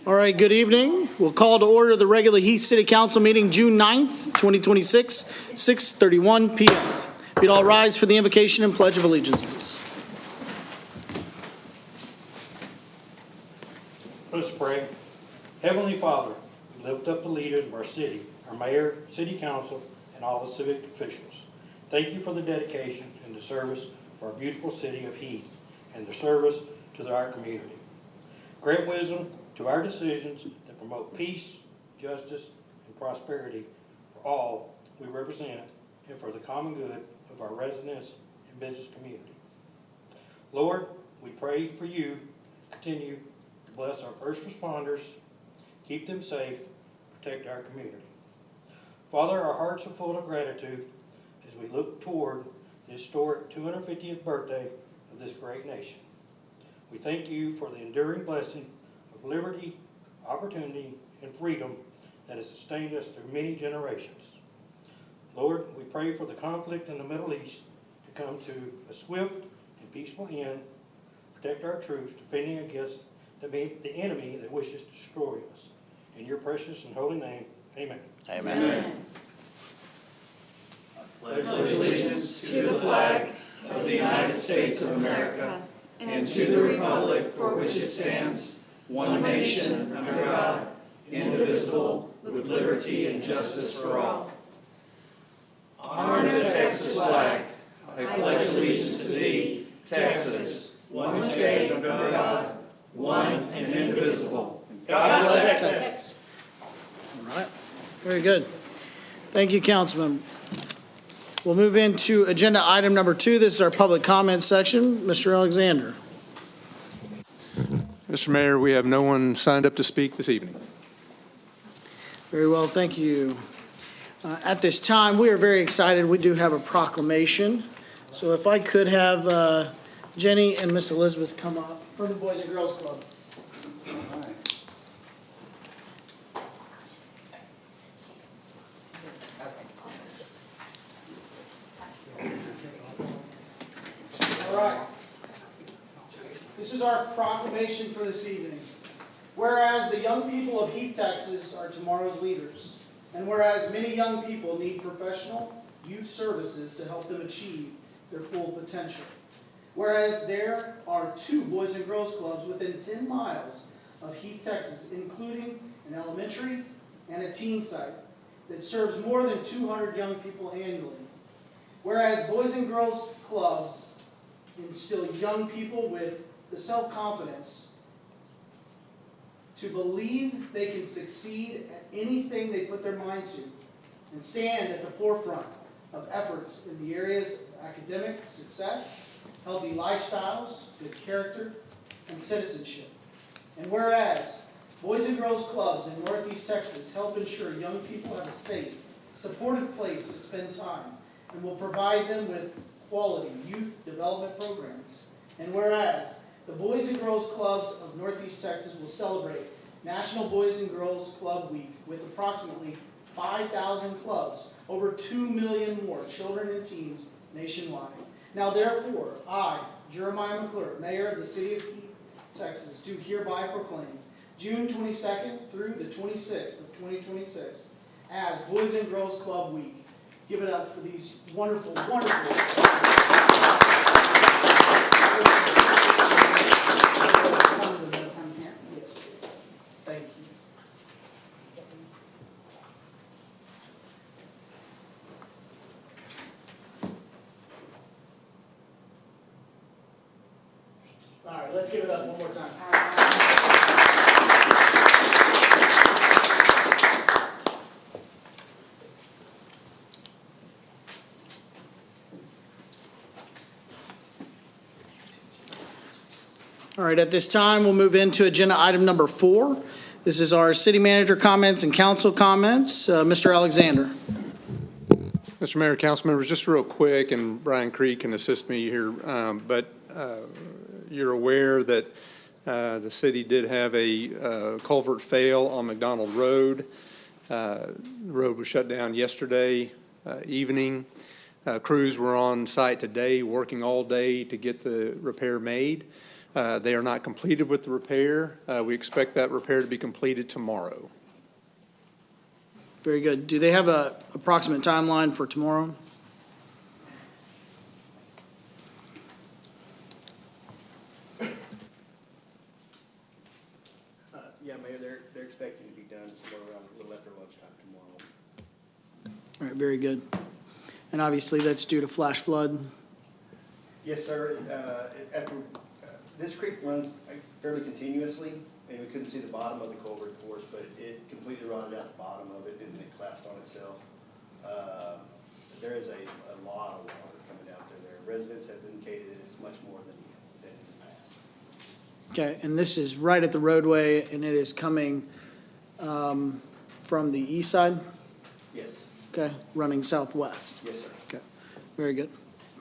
All right, good evening. We'll call to order the regular Heath City Council Meeting, June 9th, 2026, 6:31 p.m. If you'd all rise for the invocation and pledge of allegiance, please. Let us pray. Heavenly Father, we lift up the leaders of our city, our mayor, city council, and all the civic officials. Thank you for the dedication and the service for our beautiful city of Heath and the service to our community. Grant wisdom to our decisions that promote peace, justice, and prosperity for all we represent and for the common good of our residents and business community. Lord, we pray for you to continue to bless our first responders, keep them safe, protect our community. Father, our hearts are full of gratitude as we look toward the historic 250th birthday of this great nation. We thank you for the enduring blessing of liberty, opportunity, and freedom that has sustained us through many generations. Lord, we pray for the conflict in the Middle East to come to a swift and peaceful end. Protect our troops, defending against the enemy that wishes to destroy us. In your precious and holy name, amen. Amen. Amen. I pledge allegiance to the flag of the United States of America and to the republic for which it stands, one nation under God, indivisible, with liberty and justice for all. Honor to the Texas flag. I pledge allegiance to thee, Texas, one state under God, one and indivisible. God bless Texas. All right, very good. Thank you, Councilman. We'll move into agenda item number 2. This is our public comment section. Mr. Alexander. Mr. Mayor, we have no one signed up to speak this evening. Very well, thank you. At this time, we are very excited. We do have a proclamation. So if I could have Jenny and Miss Elizabeth come up from the Boys and Girls Club. All right. This is our proclamation for this evening. Whereas the young people of Heath, Texas are tomorrow's leaders, and whereas many young people need professional youth services to help them achieve their full potential. Whereas there are 2 Boys and Girls Clubs within 10 miles of Heath, Texas, including an elementary and a teen site that serves more than 200 young people annually. Whereas Boys and Girls Clubs instill young people with the self-confidence to believe they can succeed at anything they put their mind to and stand at the forefront of efforts in the areas of academic success, healthy lifestyles, good character, and citizenship. And whereas Boys and Girls Clubs in Northeast Texas help ensure young people have a safe, supportive place to spend time and will provide them with quality youth development programs. And whereas the Boys and Girls Clubs of Northeast Texas will celebrate National Boys and Girls Club Week with approximately 5,000 clubs, over 2 million more children and teens nationwide. Now therefore, I, Jeremiah McClure, Mayor of the City of Heath, Texas, do hereby proclaim June 22nd through the 26th of 2026 as Boys and Girls Club Week. Give it up for these wonderful, wonderful. Thank you. All right, let's give it up one more time. All right, at this time, we'll move into agenda item number 4. This is our city manager comments and council comments. Mr. Alexander. Mr. Mayor, council members, just real quick, and Brian Creek can assist me here, but you're aware that the city did have a culvert fail on McDonald Road. The road was shut down yesterday evening. Crews were on site today working all day to get the repair made. They are not completed with the repair. We expect that repair to be completed tomorrow. Very good. Do they have a approximate timeline for tomorrow? Yeah, Mayor, they're expecting to be done somewhere around a little after lunchtime tomorrow. All right, very good. And obviously, that's due to flash flood. Yes, sir. This creek runs fairly continuously, and we couldn't see the bottom of the culvert, of course, but it completely rotted out the bottom of it, and it collapsed on itself. There is a lot of water coming out there. Residents have indicated that it's much more than in the past. Okay, and this is right at the roadway, and it is coming from the east side? Yes. Okay, running southwest. Yes, sir. Okay, very good.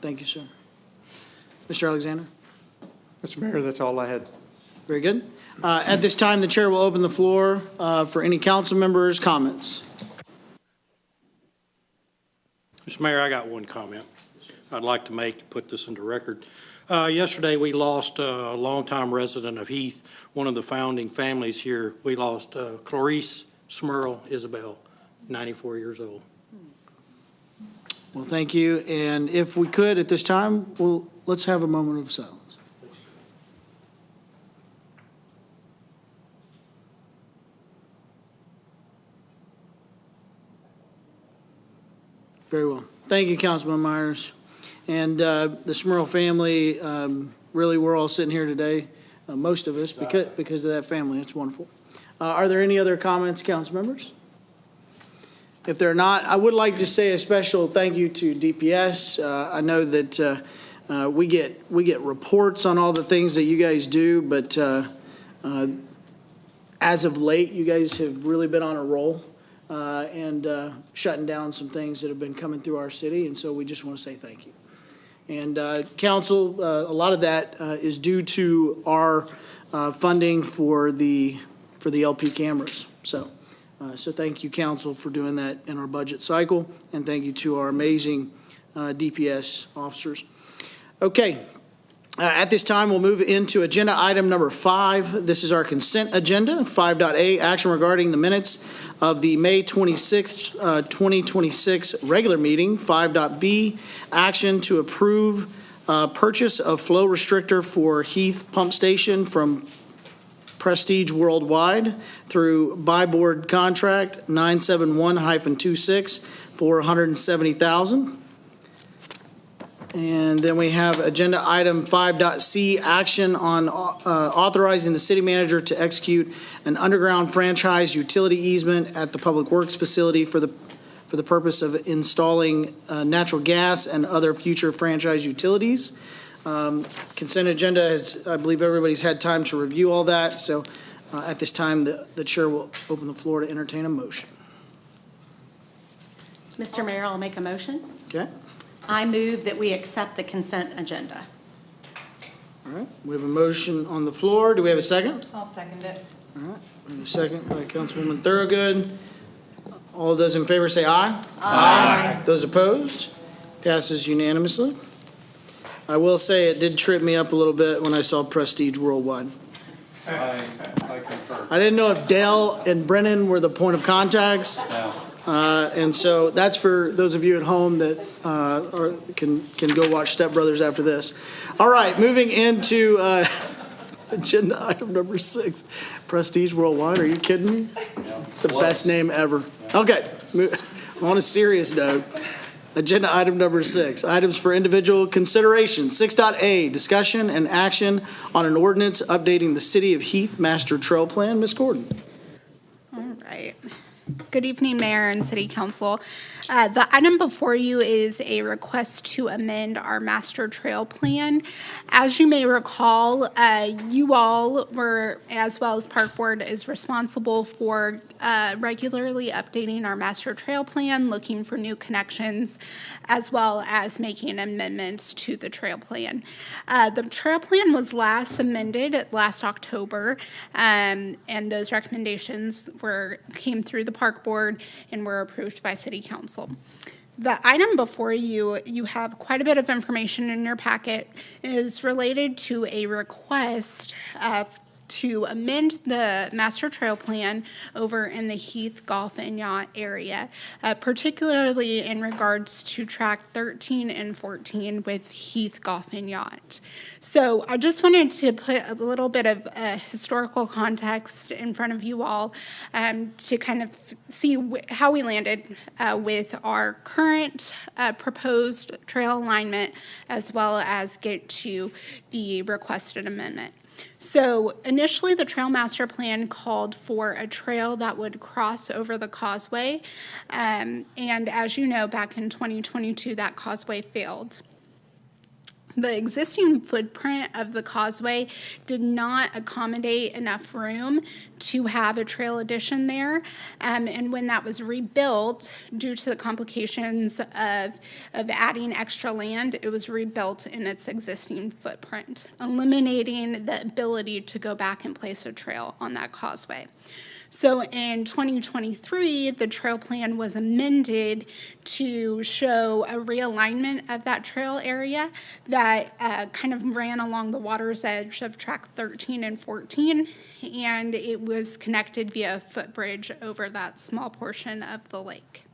Thank you, sir. Mr. Alexander? Mr. Mayor, that's all I had. Very good. At this time, the chair will open the floor for any council members' comments. Mr. Mayor, I got one comment I'd like to make, put this into record. Yesterday, we lost a longtime resident of Heath, one of the founding families here. We lost Clarice Smurl Isabel, 94 years old. Well, thank you. And if we could, at this time, let's have a moment of silence. Very well. Thank you, Councilman Myers. And the Smurl family, really, we're all sitting here today, most of us, because of that family. It's wonderful. Are there any other comments, council members? If there are not, I would like to say a special thank you to DPS. I know that we get reports on all the things that you guys do, but as of late, you guys have really been on a roll and shutting down some things that have been coming through our city, and so we just want to say thank you. And council, a lot of that is due to our funding for the LP cameras. So thank you, council, for doing that in our budget cycle, and thank you to our amazing DPS officers. Okay, at this time, we'll move into agenda item number 5. This is our consent agenda, 5.A, action regarding the minutes of the May 26th, 2026 regular meeting. 5.B, action to approve purchase of flow restrictor for Heath Pump Station from Prestige Worldwide through buy board contract 971-26 for $170,000. And then we have agenda item 5.C, action on authorizing the city manager to execute an underground franchise utility easement at the Public Works facility for the purpose of installing natural gas and other future franchise utilities. Consent agenda is, I believe everybody's had time to review all that, so at this time, the chair will open the floor to entertain a motion. Mr. Mayor, I'll make a motion. Okay, I move that we accept the consent agenda. all right. We have a motion on the floor. Do we have a second? I'll second it. All right, we have a second by Councilwoman Thorogood. All of those in favor say aye. Aye. Those opposed? Passes unanimously. I will say it did trip me up a little bit when I saw Prestige Worldwide. I concur. I didn't know if Dale and Brennan were the point of contacts. And so that's for those of you at home that can go watch Step Brothers after this. All right, moving into agenda item number 6, Prestige Worldwide. Are you kidding me? It's the best name ever. Okay, on a serious note, agenda item number 6, items for individual consideration. 6.A, discussion and action on an ordinance updating the City of Heath Master Trail Plan. Ms. Gordon. All right. Good evening, Mayor and City Council. The item before you is a request to amend our master trail plan. As you may recall, you all were, as well as Park Board, is responsible for regularly updating our master trail plan, looking for new connections, as well as making amendments to the trail plan. The trail plan was last amended last October, and those recommendations came through the Park Board and were approved by City Council. The item before you, you have quite a bit of information in your packet, is related to a request to amend the master trail plan over in the Heath Golf and Yacht area, particularly in regards to track 13 and 14 with Heath Golf and Yacht. So I just wanted to put a little bit of historical context in front of you all to kind of see how we landed with our current proposed trail alignment, as well as get to the requested amendment. So initially, the Trail Master Plan called for a trail that would cross over the causeway. And as you know, back in 2022, that causeway failed. The existing footprint of the causeway did not accommodate enough room to have a trail addition there. And when that was rebuilt, due to the complications of adding extra land, it was rebuilt in its existing footprint, eliminating the ability to go back and place a trail on that causeway. So in 2023, the trail plan was amended to show a realignment of that trail area that kind of ran along the water's edge of track 13 and 14, and it was connected via a footbridge over that small portion of the lake.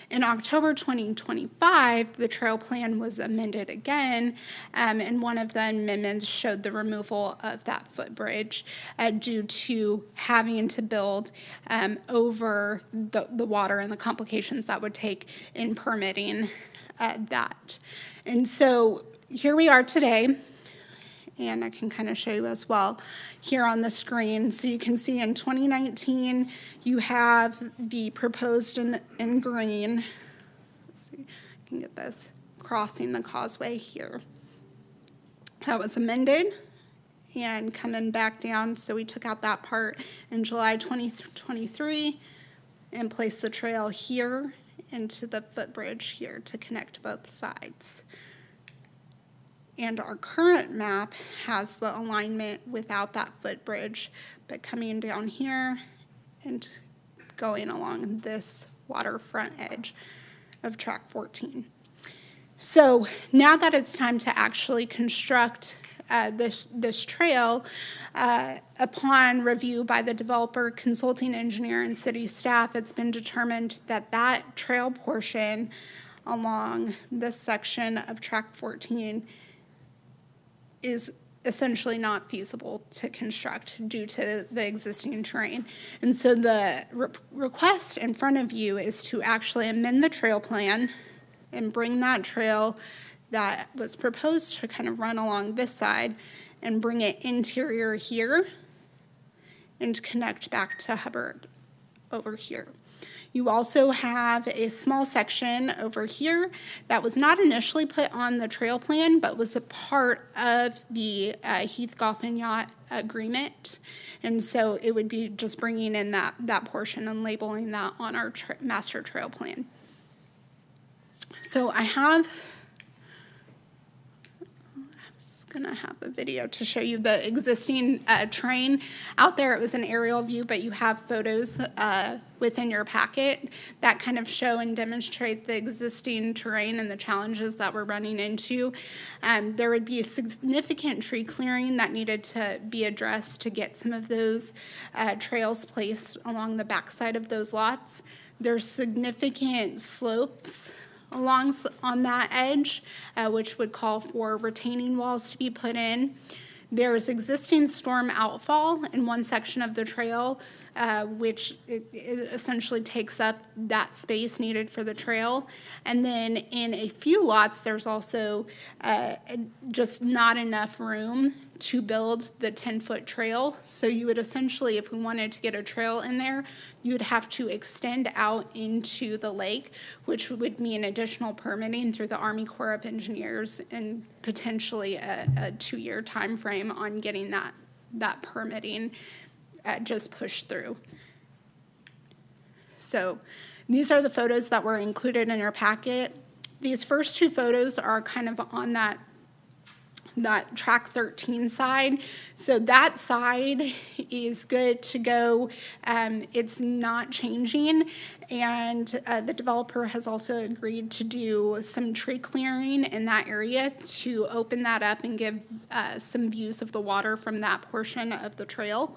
In October 2025, the trail plan was amended again, and one of the amendments showed the removal of that footbridge due to having to build over the water and the complications that would take in permitting that. And so here we are today, and I can kind of show you as well here on the screen. So you can see in 2019, you have the proposed in green. Let's see, I can get this, crossing the causeway here. That was amended and coming back down, so we took out that part in July 2023 and placed the trail here into the footbridge here to connect both sides. And our current map has the alignment without that footbridge, but coming down here and going along this waterfront edge of track 14. So now that it's time to actually construct this trail, upon review by the developer, consulting engineer, and city staff, it's been determined that that trail portion along this section of track 14 is essentially not feasible to construct due to the existing terrain. And so the request in front of you is to actually amend the trail plan and bring that trail that was proposed to kind of run along this side and bring it interior here and connect back to Hubbard over here. You also have a small section over here that was not initially put on the trail plan, but was a part of the Heath Golf and Yacht agreement. And so it would be just bringing in that portion and labeling that on our master trail plan. So I'm gonna have a video to show you the existing terrain. Out there it was an aerial view, but you have photos within your packet that kind of show and demonstrate the existing terrain and the challenges that we're running into. There would be a significant tree clearing that needed to be addressed to get some of those trails placed along the backside of those lots. There's significant slopes on that edge, which would call for retaining walls to be put in. There's existing storm outfall in one section of the trail, which it essentially takes up that space needed for the trail. And then in a few lots, there's also just not enough room to build the 10-foot trail. So you would essentially, if we wanted to get a trail in there, you would have to extend out into the lake, which would mean additional permitting through the Army Corps of Engineers and potentially a 2-year time frame on getting that permitting just pushed through. So these are the photos that were included in your packet. These first two photos are kind of on that that track 13 side. So that side is good to go. It's not changing. And the developer has also agreed to do some tree clearing in that area to open that up and give some views of the water from that portion of the trail.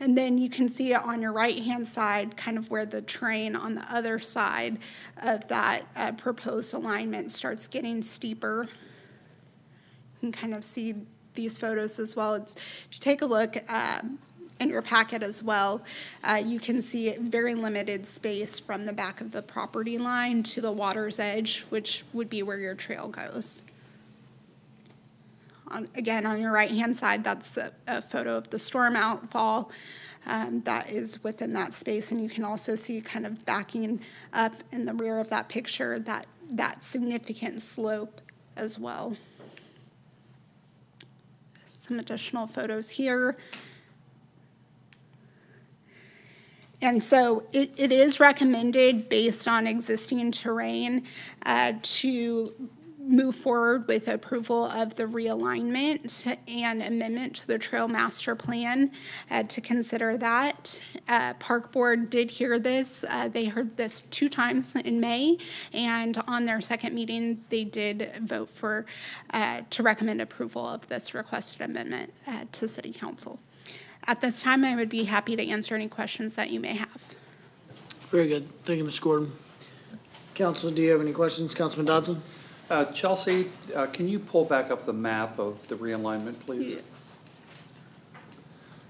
And then you can see it on your right-hand side, kind of where the terrain on the other side of that proposed alignment starts getting steeper. You can kind of see these photos as well. If you take a look in your packet as well, you can see very limited space from the back of the property line to the water's edge, which would be where your trail goes. Again, on your right-hand side, that's a photo of the storm outfall that is within that space. And you can also see kind of backing up in the rear of that picture that significant slope as well. Some additional photos here. And so it is recommended, based on existing terrain, to move forward with approval of the realignment and amendment to the trail master plan, to consider that. Park Board did hear this. They heard this 2 times in May, and on their second meeting, they did vote for to recommend approval of this requested amendment to City Council. At this time, I would be happy to answer any questions that you may have. Very good. Thank you, Ms. Gordon. Council, do you have any questions? Councilman Dodson? Chelsea, can you pull back up the map of the realignment, please? Yes.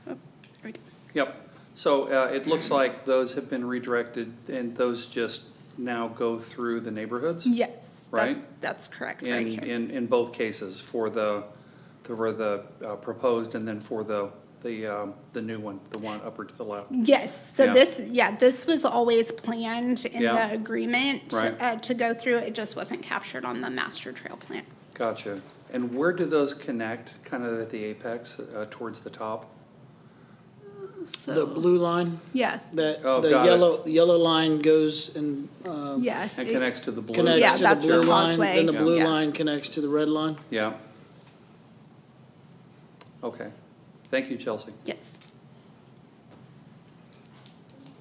Oh, there we go. Yep. So it looks like those have been redirected, and those just now go through the neighborhoods? Yes. Right? That's correct, right here. In both cases, for the proposed and then for the new one, the one upper to the left. Yes, so Yeah. this was always planned in Yeah. the agreement Right. to go through. It just wasn't captured on the master trail plan. Gotcha. And where do those connect, kind of at the apex, towards the top? So, The blue line, yeah, that, Oh, the got it. yellow line goes and, yeah. And connects to the blue? connects Yeah, to the that's the blue line, causeway. then the Yeah. blue Yeah. line connects to the red line. Yeah. Okay. Thank you, Chelsea. Yes.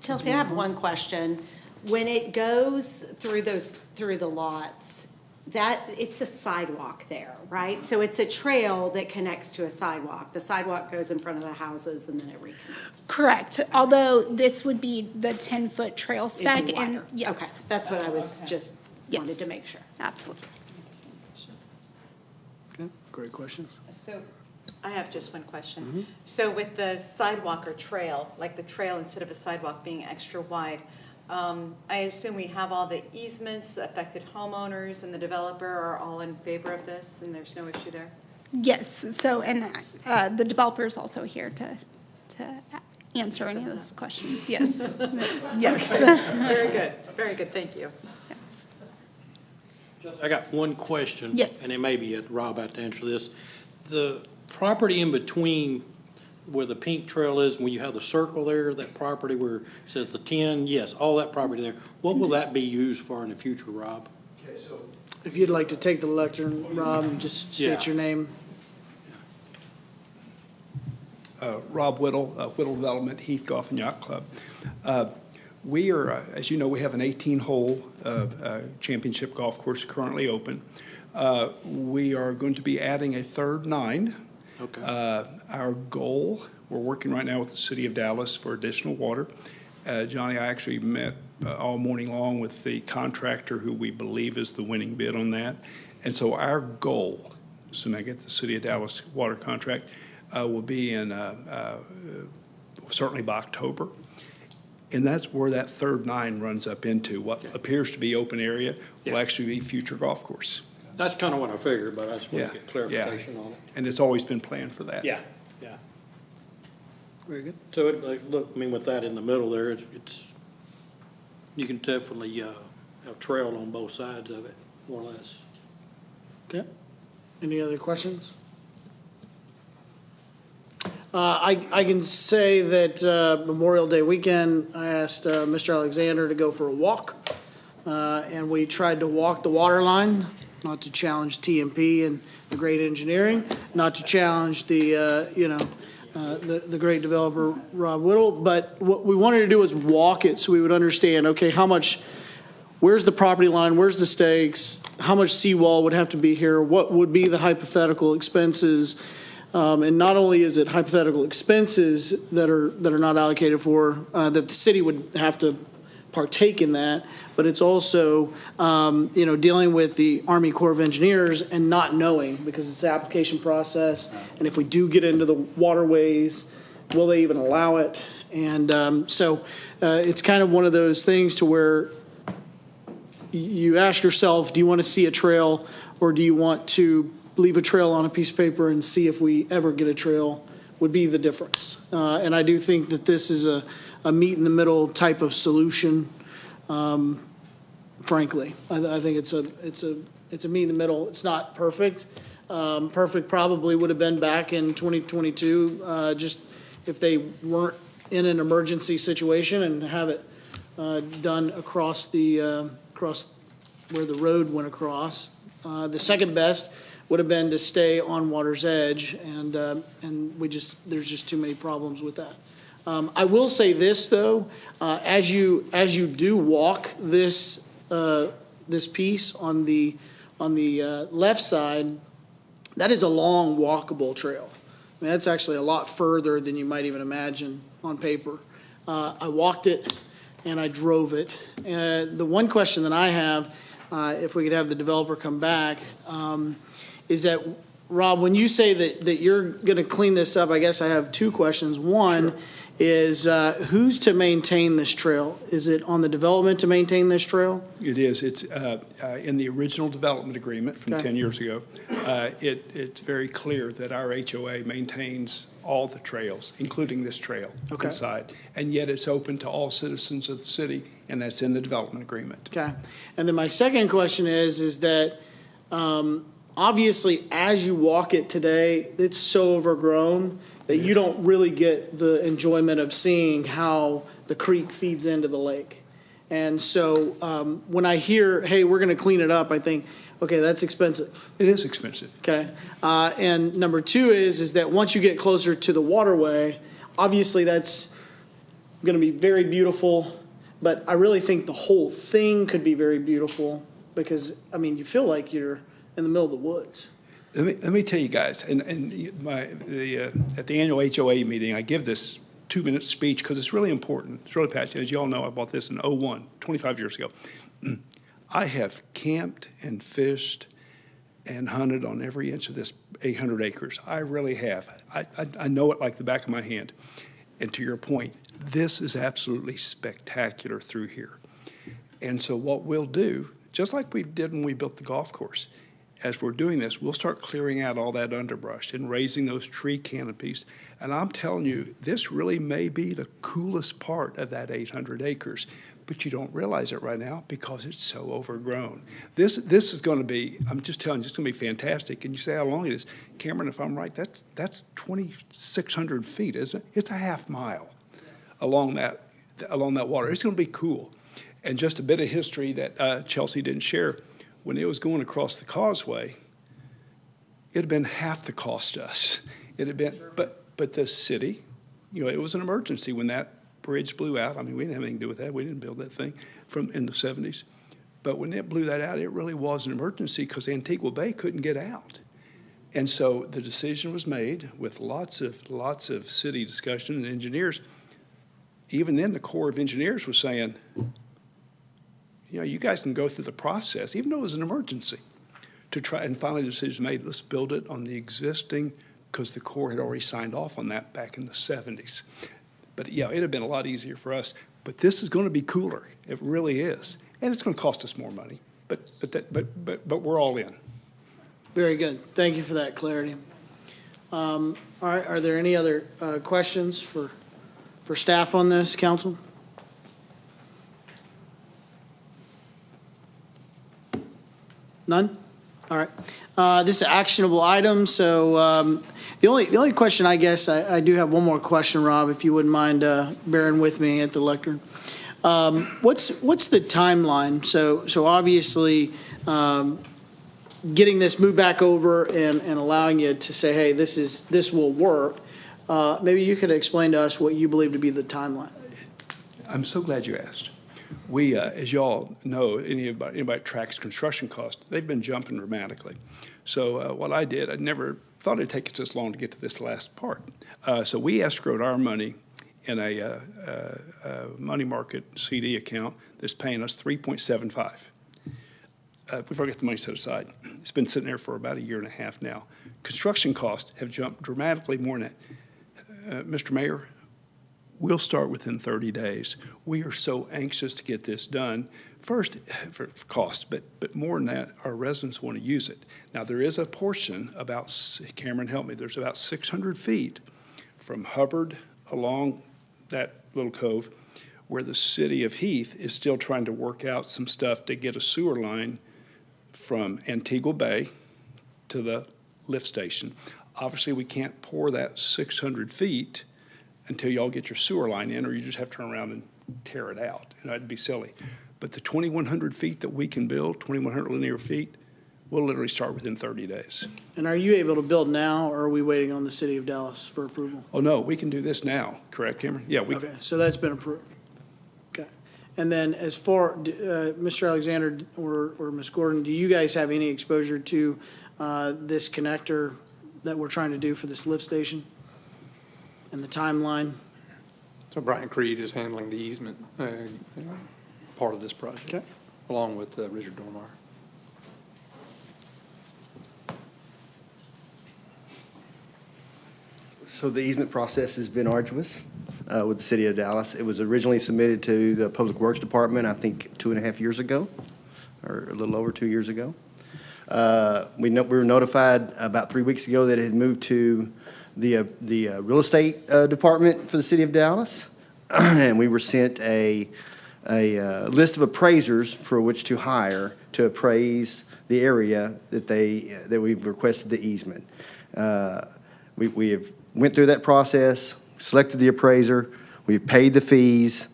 Chelsea, I have one question. When it goes through the lots, it's a sidewalk there, right? So it's a trail that connects to a sidewalk. The sidewalk goes in front of the houses and then it reconnects. Correct, although this would be the 10-foot trail spec. It'd be And wider. yes. Okay, that's what I was just Yes. wanted to make sure. Absolutely. Okay, great questions. So, I have just one question. So with the sidewalk or trail, like the trail instead of a sidewalk being extra wide, I assume we have all the easements, affected homeowners, and the developer are all in favor of this, and there's no issue there? Yes, so, and the developer is also here to answer any of those questions. Yes, yes. Very good, thank you. I got one question. Yes. And it may be Rob had to answer this. The property in between where the pink trail is, when you have the circle there, that property where it says the 10, yes, all that property there, what will that be used for in the future, Rob? Okay, so If you'd like to take the lectern, Rob, and just Yeah. state your name. Rob Whittle, Whittle Development, Heath Golf and Yacht Club. We are, as you know, we have an 18-hole championship golf course currently open. We are going to be adding a third 9. Okay. Our goal, we're working right now with the city of Dallas for additional water. Johnny, I actually met all morning long with the contractor who we believe is the winning bid on that. And so our goal, assuming I get the city of Dallas water contract, will be in certainly by October. And that's where that third 9 runs up into. What appears to be open area will Yeah. actually be future golf course. That's kind of what I figured, but I just want Yeah, to get clarification on it. And it's always been planned for that. Yeah. Very good. So it, like, look, I mean, with that in the middle there, it's you can definitely have trail on both sides of it, more or less. Okay. Any other questions? I can say that Memorial Day weekend, I asked Mr. Alexander to go for a walk, and we tried to walk the water line not to challenge TMP and the great engineering, not to challenge the, the great developer, Rob Whittle, but what we wanted to do was walk it so we would understand, okay, how much, where's the property line, where's the stakes, how much seawall would have to be here, what would be the hypothetical expenses, and not only is it hypothetical expenses that are not allocated for, that the city would have to partake in that, but it's also, dealing with the Army Corps of Engineers and not knowing, because it's the application process, and if we do get into the waterways, will they even allow it? And so it's kind of one of those things to where you ask yourself, do you want to see a trail, or do you want to leave a trail on a piece of paper and see if we ever get a trail, would be the difference. And I do think that this is a meet-in-the-middle type of solution, frankly. I think it's a meet-in-the-middle. It's not perfect. Perfect probably would have been back in 2022, just if they weren't in an emergency situation and have it done across where the road went across. The second best would have been to stay on water's edge, and there's just too many problems with that. I will say this though, as you do walk this piece on the left side, that is a long walkable trail. I mean, that's actually a lot further than you might even imagine on paper. I walked it and I drove it. The one question that I have, if we could have the developer come back, is that, Rob, when you say that you're going to clean this up, I guess I have two questions. One is who's to maintain this trail? Is it on the development to maintain this trail? It is. It's in the original development agreement from 10 years ago. It's very clear that our HOA maintains all the trails, including this trail inside. And yet it's open to all citizens of the city, and that's in the development agreement. Okay. And then my second question is that obviously as you walk it today, it's so overgrown that you don't really get the enjoyment of seeing how the creek feeds into the lake. And so when I hear, hey, we're going to clean it up, I think, okay, that's expensive. It is expensive. Okay. And number two is that once you get closer to the waterway, obviously that's going to be very beautiful, but I really think the whole thing could be very beautiful because, I mean, you feel like you're in the middle of the woods. Let me tell you guys, at the annual HOA meeting, I give this 2-minute speech because it's really important. It's really passionate. As you all know, I bought this in 2001, 25 years ago. I have camped and fished and hunted on every inch of this 800 acres. I really have. I know it like the back of my hand. And to your point, this is absolutely spectacular through here. And so what we'll do, just like we did when we built the golf course, as we're doing this, we'll start clearing out all that underbrush and raising those tree canopies. And I'm telling you, this really may be the coolest part of that 800 acres, but you don't realize it right now because it's so overgrown. This is going to be, I'm just telling you, it's going to be fantastic. And you say how long it is. Cameron, if I'm right, that's 2,600 feet, isn't it? It's a half mile along that water. It's going to be cool. And just a bit of history that Chelsea didn't share. When it was going across the causeway, it had been half the cost to us. It had been, but the city, it was an emergency when that bridge blew out. I mean, we didn't have anything to do with that. We didn't build that thing in the 70s. But when it blew that out, it really was an emergency because Antigua Bay couldn't get out. And so the decision was made with lots of city discussion and engineers. Even then, the Corps of Engineers was saying, you guys can go through the process, even though it was an emergency, to try, and finally the decision made, let's build it on the existing, because the Corps had already signed off on that back in the 70s. But yeah, it'd have been a lot easier for us. But this is going to be cooler. It really is. And it's going to cost us more money. But we're all in. Very good. Thank you for that clarity. All right, are there any other questions for staff on this, council? None? All right. This is an actionable item, so the only question, I guess, I do have one more question, Rob, if you wouldn't mind bearing with me at the lectern. What's the timeline? So obviously, getting this moved back over and allowing you to say, hey, this will work. Maybe you could explain to us what you believe to be the timeline. I'm so glad you asked. We, as y'all know, anybody tracks construction costs, they've been jumping dramatically. So what I did, I never thought it'd take us this long to get to this last part. So we escrowed our money in a money market CD account that's paying us 3.75. We've already got the money set aside. It's been sitting there for about a year and a half now. Construction costs have jumped dramatically more than that. Mr. Mayor, we'll start within 30 days. We are so anxious to get this done. First, for cost, but more than that, our residents want to use it. Now, there is a portion about, Cameron, help me, there's about 600 feet from Hubbard along that little cove where the city of Heath is still trying to work out some stuff to get a sewer line from Antigua Bay to the lift station. Obviously, we can't pour that 600 feet until y'all get your sewer line in, or you just have to turn around and tear it out. And that'd be silly. But the 2,100 feet that we can build, 2,100 linear feet, we'll literally start within 30 days. And are you able to build now, or are we waiting on the city of Dallas for approval? Oh, no, we can do this now, correct, Cameron? Yeah, we. Okay, so that's been approved. Okay. And then as far, Mr. Alexander or Ms. Gordon, do you guys have any exposure to this connector that we're trying to do for this lift station and the timeline? So Brian Creed is handling the easement part of this project, Okay. along with Richard Dormeyer. So the easement process has been arduous with the city of Dallas. It was originally submitted to the Public Works Department, I think, 2.5 years ago, or a little over 2 years ago. We were notified about 3 weeks ago that it had moved to the real estate department for the city of Dallas, and we were sent a list of appraisers for which to hire to appraise the area that we've requested the easement. We have went through that process, selected the appraiser, we've paid the fees,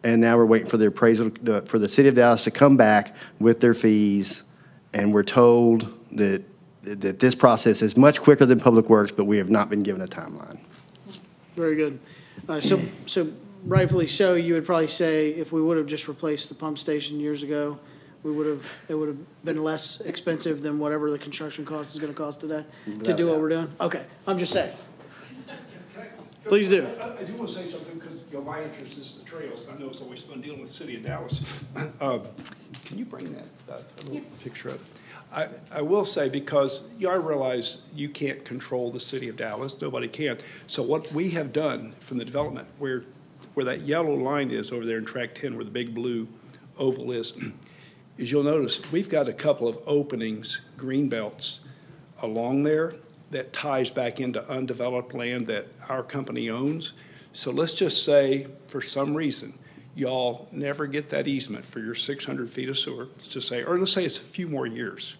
and now we're waiting for the appraisal for the city of Dallas to come back with their fees. And we're told that this process is much quicker than Public Works, but we have not been given a timeline. Very good. So rightfully so, you would probably say if we would have just replaced the pump station years ago, it would have been less expensive than whatever the construction cost is going to cost today to do what we're doing? Okay, I'm just saying. Please do. I do want to say something because my interest is the trails. I know it's always fun dealing with the city of Dallas. Can you bring that little picture up? I will say, because I realize you can't control the city of Dallas. Nobody can. So what we have done from the development, where that yellow line is over there in track 10, where the big blue oval is you'll notice we've got a couple of openings, green belts along there that ties back into undeveloped land that our company owns. So let's just say, for some reason, y'all never get that easement for your 600 feet of sewer, let's just say, or let's say it's a few more years.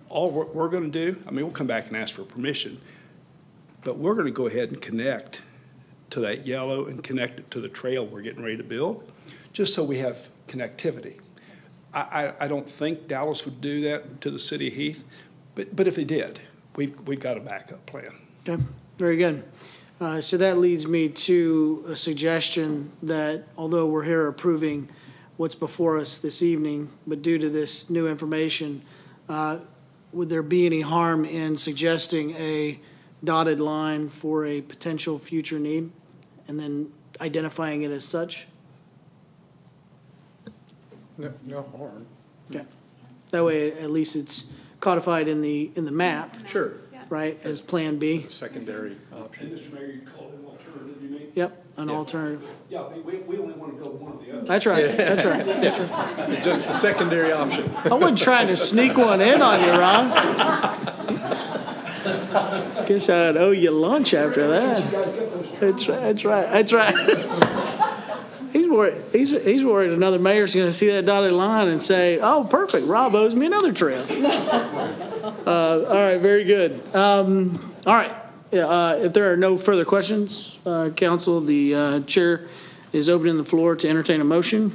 All we're going to do, I mean, we'll come back and ask for permission, but we're going to go ahead and connect to that yellow and connect it to the trail we're getting ready to build, just so we have connectivity. I don't think Dallas would do that to the city of Heath, but if they did, we've got a backup plan. Okay, very good. So that leads me to a suggestion that although we're here approving what's before us this evening, but due to this new information, would there be any harm in suggesting a dotted line for a potential future need and then identifying it as such? No harm. Okay. That way, at least it's codified in the map, Sure. right, as Plan B? Secondary option. And Mr. Mayor, you called it an alternative, you mean? Yep, an alternative. Yeah, we only want to build one or the other. That's right, that's right, that's right. It's just a secondary option. I wasn't trying to sneak one in on you, Ron. Guess I'd owe you lunch after that. That's right. He's worried another mayor's gonna see that dotted line and say, oh, perfect, Rob owes me another trail. All right, very good. All right, if there are no further questions, council, the chair is opening the floor to entertain a motion.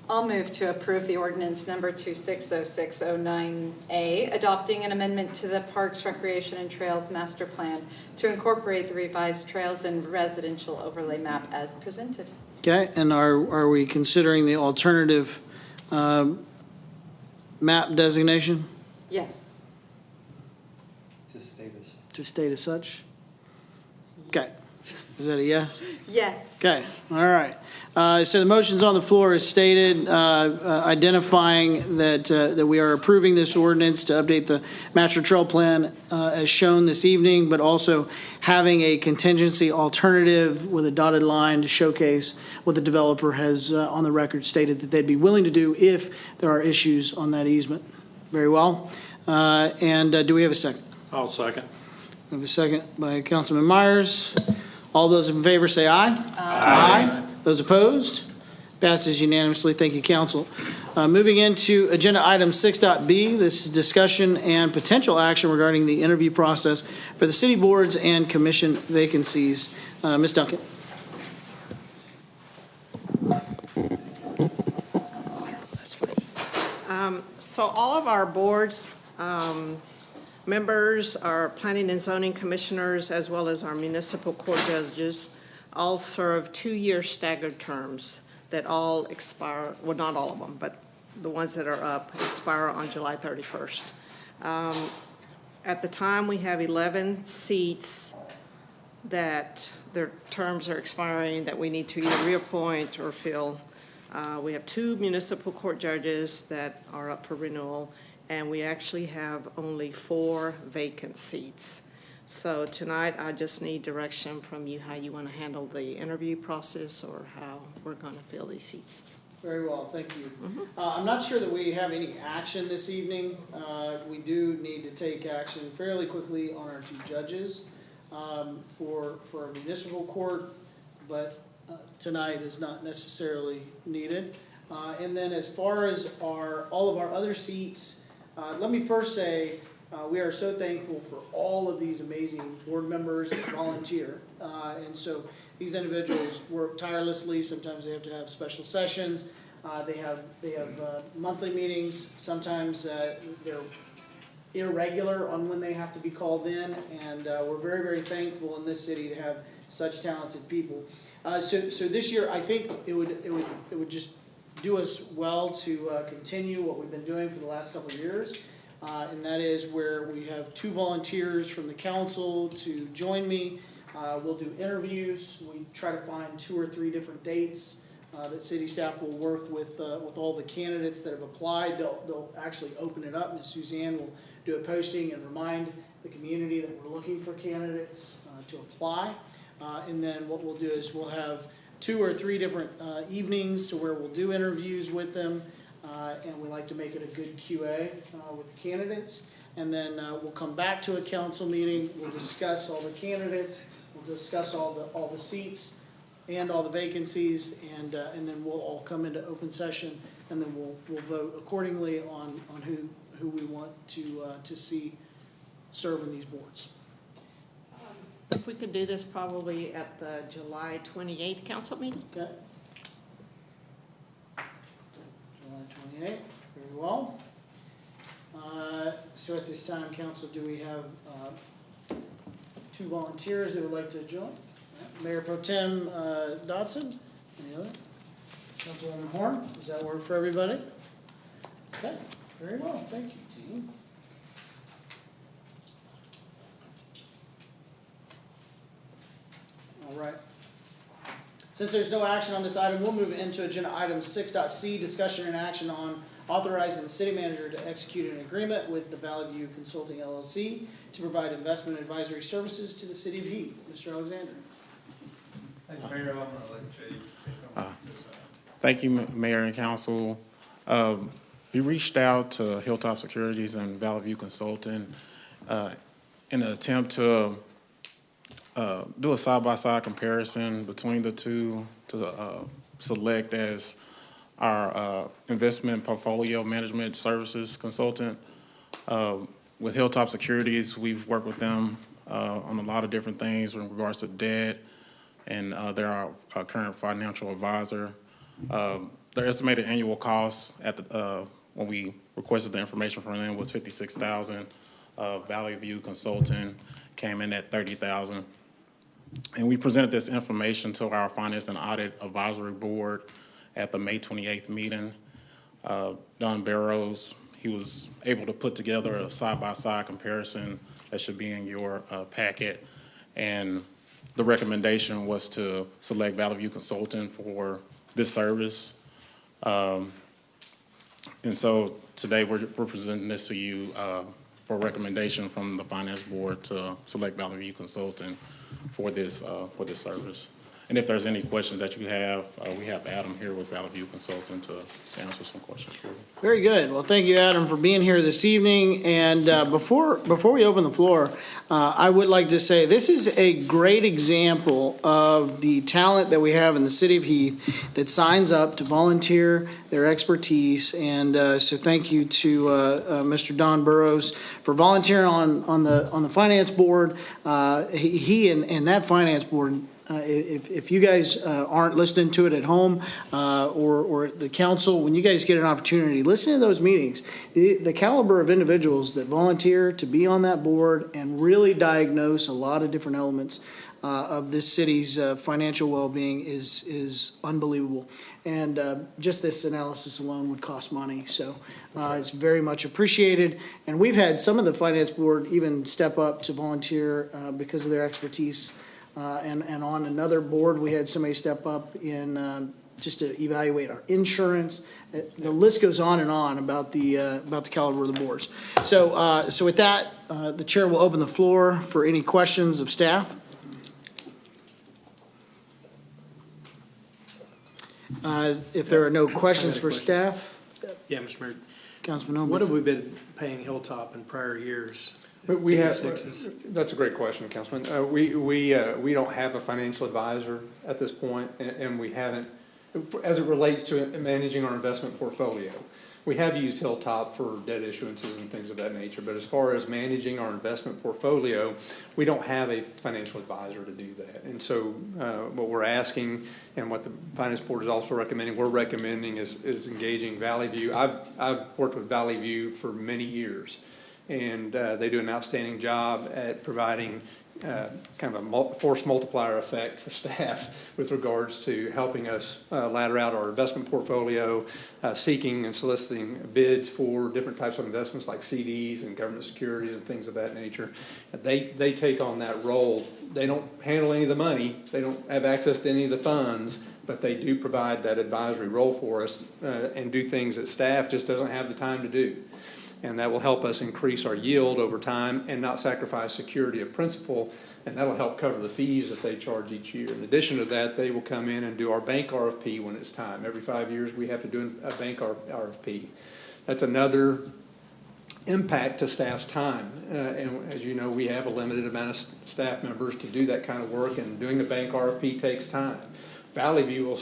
I'll move to approve the ordinance number 260609A, adopting an amendment to the Parks, Recreation, and Trails Master Plan to incorporate the revised trails and residential overlay map as presented. Okay, and are we considering the alternative map designation Yes. To state this. to state as such? Okay, is that a yes? Yes. Okay, all right. So the motion's on the floor as stated, identifying that we are approving this ordinance to update the master trail plan as shown this evening, but also having a contingency alternative with a dotted line to showcase what the developer has on the record stated that they'd be willing to do if there are issues on that easement. Very well. And do we have a second? I'll second. We have a second by Councilman Myers. All those in favor say aye. Aye. Those opposed? Passes unanimously. Thank you, council. Moving into agenda item 6.b, this is discussion and potential action regarding the interview process for the city boards and commission vacancies. Ms. Duncan. That's fine. So all of our boards, members, our planning and zoning commissioners, as well as our municipal court judges, all serve 2-year staggered terms that all expire, well, not all of them, but the ones that are up expire on July 31st. At the time, we have 11 seats that their terms are expiring that we need to either reappoint or fill. We have 2 municipal court judges that are up for renewal, and we actually have only 4 vacant seats. So tonight, I just need direction from you how you want to handle the interview process or how we're going to fill these seats. Very well, thank you. I'm not sure that we have any action this evening. We do need to take action fairly quickly on our 2 judges for our municipal court, but tonight is not necessarily needed. And then as far as all of our other seats, let me first say we are so thankful for all of these amazing board members that volunteer. And so these individuals work tirelessly. Sometimes they have to have special sessions. They have monthly meetings. Sometimes they're irregular on when they have to be called in. And we're very, very thankful in this city to have such talented people. So this year, I think it would just do us well to continue what we've been doing for the last couple of years. And that is where we have 2 volunteers from the council to join me. We'll do interviews. We try to find 2 or 3 different dates that city staff will work with all the candidates that have applied. They'll actually open it up. Ms. Suzanne will do a posting and remind the community that we're looking for candidates to apply. And then what we'll do is we'll have 2 or 3 different evenings to where we'll do interviews with them. And we like to make it a good QA with the candidates. And then we'll come back to a council meeting. We'll discuss all the candidates. We'll discuss all the seats and all the vacancies. And then we'll all come into open session. And then we'll vote accordingly on who we want to see serve in these boards. If we could do this probably at the July 28th council meeting. Okay. July 28th, very well. So at this time, council, do we have 2 volunteers that would like to join? Mayor Pro Tem Dodson, any other? Councilwoman Horn, does that work for everybody? Okay, very well, thank you, team. All right. Since there's no action on this item, we'll move into agenda item 6.c, discussion and action on authorizing the city manager to execute an agreement with the Valley View Consulting LLC to provide investment advisory services to the city of Heath. Mr. Alexander. Thank you, Mayor. Thank you, Mayor and Council. We reached out to Hilltop Securities and Valley View Consulting in an attempt to do a side-by-side comparison between the 2 to select as our investment portfolio management services consultant. With Hilltop Securities, we've worked with them on a lot of different things in regards to debt, and they're our current financial advisor. their estimated annual cost at the, when we requested the information from them was $56,000. Valley View Consulting came in at $30,000. And we presented this information to our Finance and Audit Advisory Board at the May 28th meeting. Don Barrows, he was able to put together a side-by-side comparison that should be in your packet. And the recommendation was to select Valley View Consulting for this service. And so today we're presenting this to you for a recommendation from the Finance Board to select Valley View Consulting for this service. And if there's any questions that you have, we have Adam here with Valley View Consulting to answer some questions for you. Very good. Well, thank you, Adam, for being here this evening. And before we open the floor, I would like to say this is a great example of the talent that we have in the city of Heath that signs up to volunteer their expertise. And so thank you to Mr. Don Burrows for volunteering on the finance board. He and that finance board. If you guys aren't listening to it at home or at the council, when you guys get an opportunity, listen to those meetings. The caliber of individuals that volunteer to be on that board and really diagnose a lot of different elements of this city's financial well-being is unbelievable. And just this analysis alone would cost money. So it's very much appreciated. And we've had some of the finance board even step up to volunteer because of their expertise. And on another board, we had somebody step up in just to evaluate our insurance. The list goes on and on about the caliber of the boards. So with that, the chair will open the floor for any questions of staff. If there are no questions for staff, Yeah, Mr. Mayor. Councilman Obi. What have we been paying Hilltop in prior years? We have, 56s? that's a great question, Councilman. We don't have a financial advisor at this point, and we haven't, as it relates to managing our investment portfolio. We have used Hilltop for debt issuances and things of that nature, but as far as managing our investment portfolio, we don't have a financial advisor to do that. And so what we're asking, and what the Finance Board is also recommending, we're recommending is engaging Valley View. I've worked with Valley View for many years, and they do an outstanding job at providing kind of a force multiplier effect for staff with regards to helping us ladder out our investment portfolio, seeking and soliciting bids for different types of investments like CDs and government securities and things of that nature. They take on that role. They don't handle any of the money. They don't have access to any of the funds, but they do provide that advisory role for us and do things that staff just doesn't have the time to do. And that will help us increase our yield over time and not sacrifice security of principal, and that'll help cover the fees that they charge each year. In addition to that, they will come in and do our bank RFP when it's time. Every 5 years, we have to do a bank RFP. That's another impact to staff's time. And as you know, we have a limited amount of staff members to do that kind of work, and doing a bank RFP takes time. Valley View will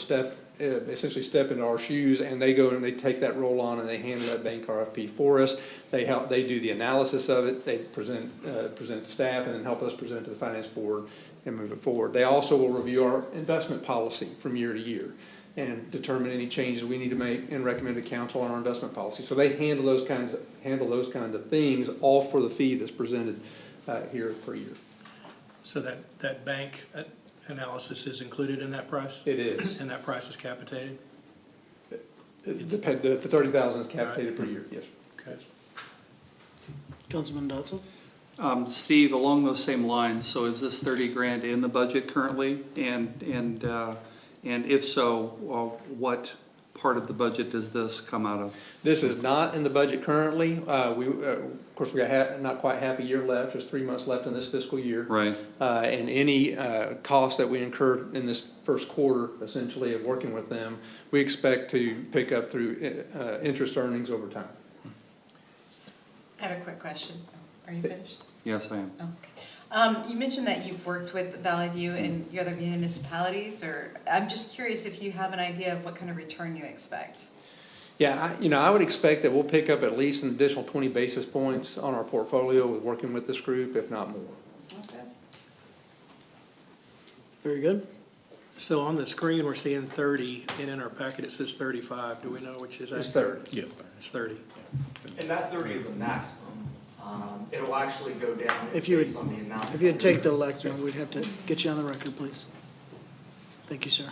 essentially step into our shoes, and they go and they take that role on and they handle that bank RFP for us. They do the analysis of it. They present to staff and then help us present to the Finance Board and move it forward. They also will review our investment policy from year to year and determine any changes we need to make and recommend to council on our investment policy. So they handle those kinds of things, all for the fee that's presented here per year. So that bank analysis is included in that price? It is. And that price is capitated? The 30,000 is capitated per year, yes. Okay. Councilman Dotson. Steve, along those same lines, so is this 30 grand in the budget currently? And if so, what part of the budget does this come out of? This is not in the budget currently. Of course, we got not quite half a year left. There's 3 months left in this fiscal year. Right. And any costs that we incur in this first quarter, essentially, of working with them, we expect to pick up through interest earnings over time. I have a quick question. Are you finished? Yes, I am. Okay. You mentioned that you've worked with Valley View and your other municipalities, or I'm just curious if you have an idea of what kind of return you expect. Yeah, I would expect that we'll pick up at least an additional 20 basis points on our portfolio with working with this group, if not more. Okay. Very good. So on the screen, we're seeing 30, and in our packet, it says 35. Do we know which is It's accurate? 30. Yes, It's 30. And that 30 is a maximum. It'll actually go down If you would, based on the amount. if you'd take the lectern, we'd have to get you on the record, please. Thank you, sir.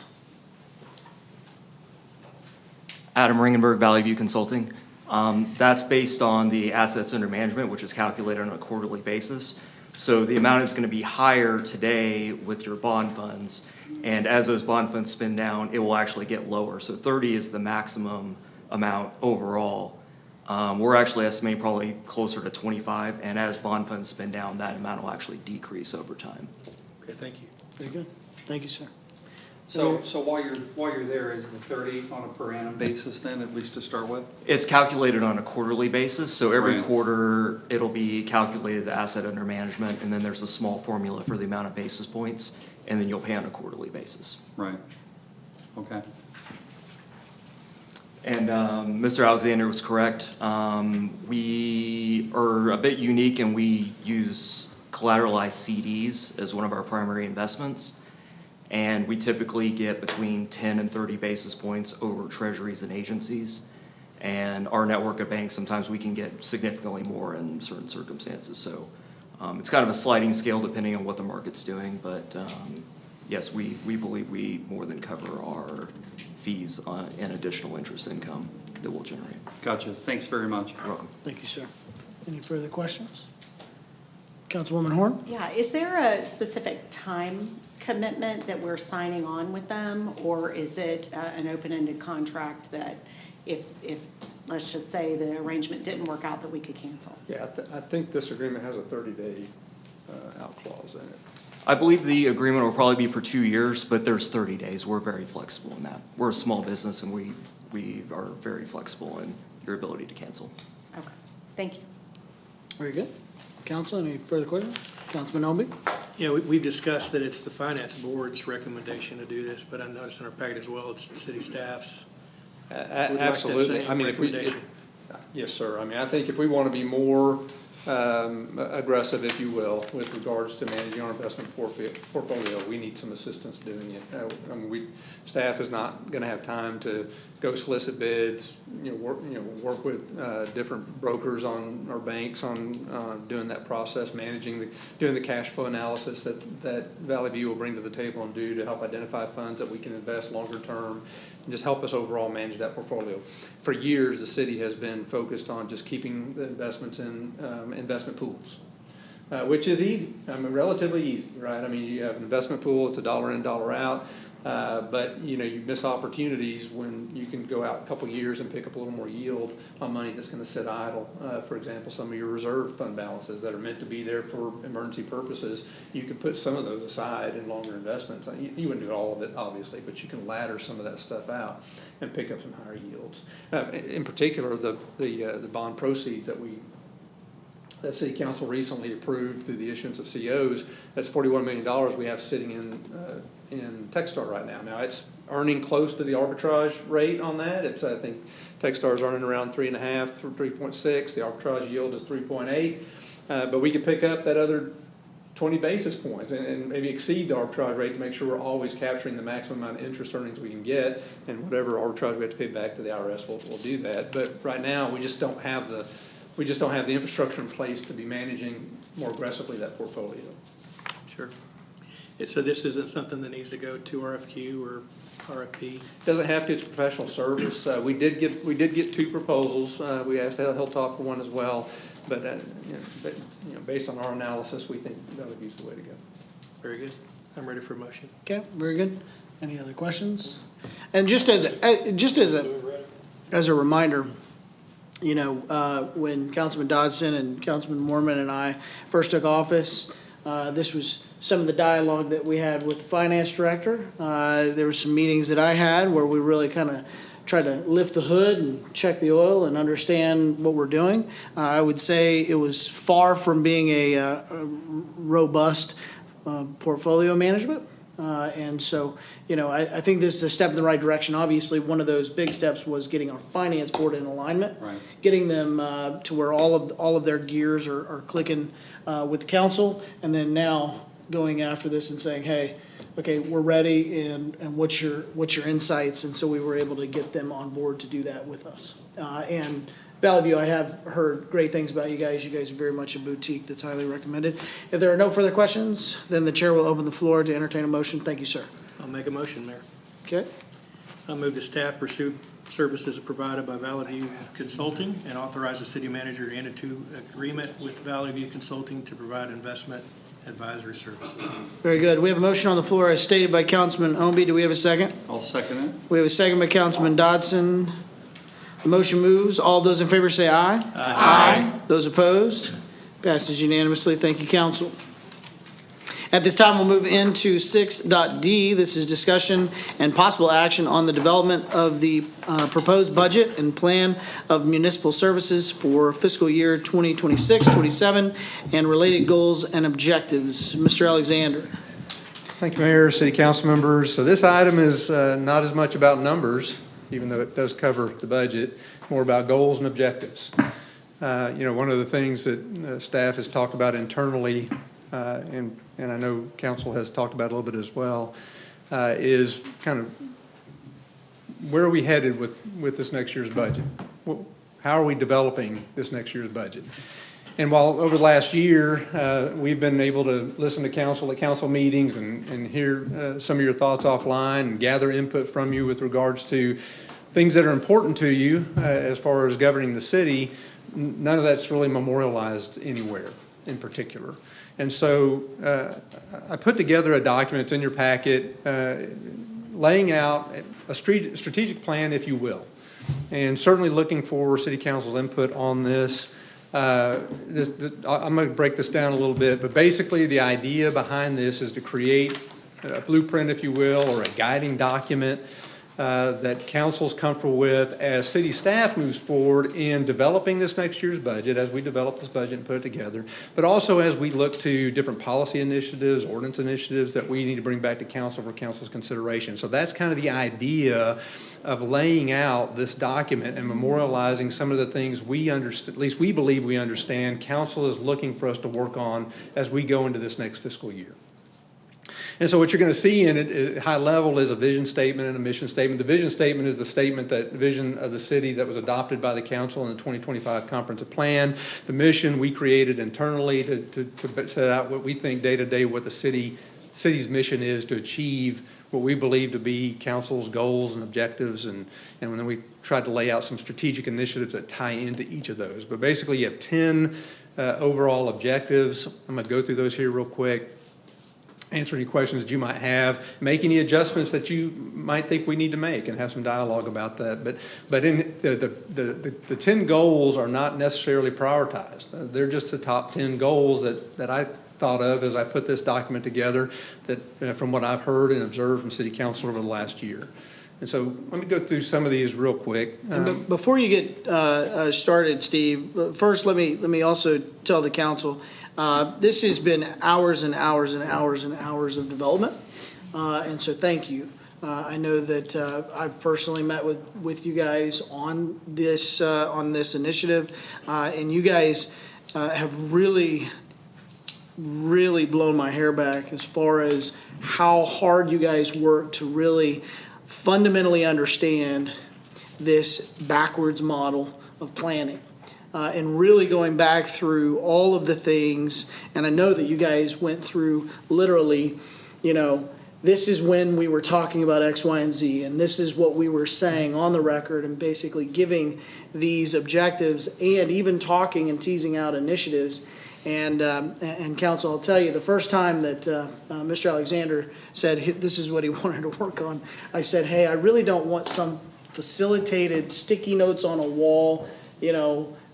Adam Ringenberg, Valley View Consulting. That's based on the assets under management, which is calculated on a quarterly basis. So the amount is going to be higher today with your bond funds, and as those bond funds spin down, it will actually get lower. So 30 is the maximum amount overall. We're actually estimating probably closer to 25, and as bond funds spin down, that amount will actually decrease over time. Okay, thank you. Very good. Thank you, sir. So while you're there, is the 30 on a per annum basis then, at least to start with? It's calculated on a quarterly basis, so every Right. quarter it'll be calculated the asset under management, and then there's a small formula for the amount of basis points, and then you'll pay on a quarterly basis. Right. Okay. And Mr. Alexander was correct. We are a bit unique, and we use collateralized CDs as one of our primary investments. And we typically get between 10 and 30 basis points over treasuries and agencies. And our network of banks, sometimes we can get significantly more in certain circumstances. So it's kind of a sliding scale depending on what the market's doing. But yes, we believe we more than cover our fees and additional interest income that we'll generate. Gotcha. Thanks very much. You're welcome. Thank you, sir. Any further questions? Councilwoman Horn? Yeah, is there a specific time commitment that we're signing on with them? Or is it an open-ended contract that if, let's just say the arrangement didn't work out, that we could cancel? Yeah, I think this agreement has a 30-day out clause in it. I believe the agreement will probably be for 2 years, but there's 30 days. We're very flexible in that. We're a small business, and we are very flexible in your ability to cancel. Okay, thank you. Very good. Council, any further questions? Councilman Obi? Yeah, we've discussed that it's the finance board's recommendation to do this, but I noticed in our packet as well, it's the city staff's. Would like that Absolutely. same I mean, recommendation. yes, sir. I mean, I think if we want to be more aggressive, if you will, with regards to managing our investment portfolio, we need some assistance doing it. I mean, staff is not going to have time to go solicit bids, work with different brokers on, or banks on doing that process, doing the cash flow analysis that Valley View will bring to the table and do to help identify funds that we can invest longer term, and just help us overall manage that portfolio. For years, the city has been focused on just keeping the investments in investment pools, which is easy. I mean, relatively easy, right? I mean, you have an investment pool, it's $1 in, $1 out, but you miss opportunities when you can go out a couple years and pick up a little more yield on money that's going to sit idle. For example, some of your reserve fund balances that are meant to be there for emergency purposes, you can put some of those aside in longer investments. You wouldn't do all of it, obviously, but you can ladder some of that stuff out and pick up some higher yields. In particular, the bond proceeds that City Council recently approved through the issuance of COs, that's $41 million we have sitting in Techstar right now. Now, it's earning close to the arbitrage rate on that. I think Techstar is earning around 3.5, 3.6. The arbitrage yield is 3.8. But we could pick up that other 20 basis points and maybe exceed the arbitrage rate to make sure we're always capturing the maximum amount of interest earnings we can get, and whatever arbitrage we have to pay back to the IRS, we'll do that. But right now, we just don't have the infrastructure in place to be managing more aggressively that portfolio. Sure. So this isn't something that needs to go to RFQ or RFP? Doesn't have to. It's professional service. We did get 2 proposals. We asked Hilltop for one as well, but based on our analysis, we think that would be the way to go. Very good. I'm ready for a motion. Okay, very good. Any other questions? And just as a reminder, when Councilman Dodson and Councilman Moorman and I first took office, this was some of the dialogue that we had with the finance director. There were some meetings that I had where we really kind of tried to lift the hood and check the oil and understand what we're doing. I would say it was far from being a robust portfolio management. And so, I think this is a step in the right direction. Obviously, one of those big steps was getting our finance board in alignment, Right. Getting them to where all of their gears are clicking with the council, and then now going after this and saying, hey, okay, we're ready, and what's your insights? And so we were able to get them on board to do that with us. And Valley View, I have heard great things about you guys. You guys are very much a boutique that's highly recommended. If there are no further questions, then the chair will open the floor to entertain a motion. Thank you, sir. I'll make a motion, Mayor. Okay. I move the staff pursue services provided by Valley View Consulting and authorize the city manager to enter into agreement with Valley View Consulting to provide investment advisory services. Very good. We have a motion on the floor as stated by Councilman Omby. Do we have a second? I'll second it. We have a second by Councilman Dodson. The motion moves. All those in favor say aye. Aye. Those opposed? Passes unanimously. Thank you, council. At this time, we'll move into 6.d. This is discussion and possible action on the development of the proposed budget and plan of municipal services for fiscal year 2026-27 and related goals and objectives. Mr. Alexander. Thank you, Mayor, City Council members. So this item is not as much about numbers, even though it does cover the budget, more about goals and objectives. One of the things that staff has talked about internally, and I know council has talked about a little bit as well, is kind of where are we headed with this next year's budget? How are we developing this next year's budget? And while over the last year, we've been able to listen to council at council meetings and hear some of your thoughts offline and gather input from you with regards to things that are important to you as far as governing the city, none of that's really memorialized anywhere in particular. And so I put together a document, it's in your packet, laying out a strategic plan, if you will, and certainly looking for City Council's input on this. I'm going to break this down a little bit, but basically the idea behind this is to create a blueprint, if you will, or a guiding document that council's comfortable with as city staff moves forward in developing this next year's budget, as we develop this budget and put it together, but also as we look to different policy initiatives, ordinance initiatives that we need to bring back to council for council's consideration. So that's kind of the idea of laying out this document and memorializing some of the things we understand, at least we believe we understand, council is looking for us to work on as we go into this next fiscal year. And so what you're going to see in it at high level is a vision statement and a mission statement. The vision statement is the statement, that vision of the city that was adopted by the council in the 2025 comprehensive plan. The mission we created internally to set out what we think day to day what the city's mission is to achieve what we believe to be council's goals and objectives, and then we tried to lay out some strategic initiatives that tie into each of those. But basically you have 10 overall objectives. I'm going to go through those here real quick, answer any questions that you might have, make any adjustments that you might think we need to make, and have some dialogue about that. But in the 10 goals are not necessarily prioritized. They're just the top 10 goals that I thought of as I put this document together, that from what I've heard and observed from City Council over the last year. And so let me go through some of these real quick. Before you get started, Steve, first let me also tell the council, this has been hours and hours and hours and hours of development, and so thank you. I know that I've personally met with you guys on this initiative, and you guys have really blown my hair back as far as how hard you guys work to really fundamentally understand this backwards model of planning. And really going back through all of the things, and I know that you guys went through literally, this is when we were talking about X, Y, and Z, and this is what we were saying on the record, and basically giving these objectives and even talking and teasing out initiatives. And council, I'll tell you, the first time that Mr. Alexander said this is what he wanted to work on, I said, hey, I really don't want some facilitated sticky notes on a wall,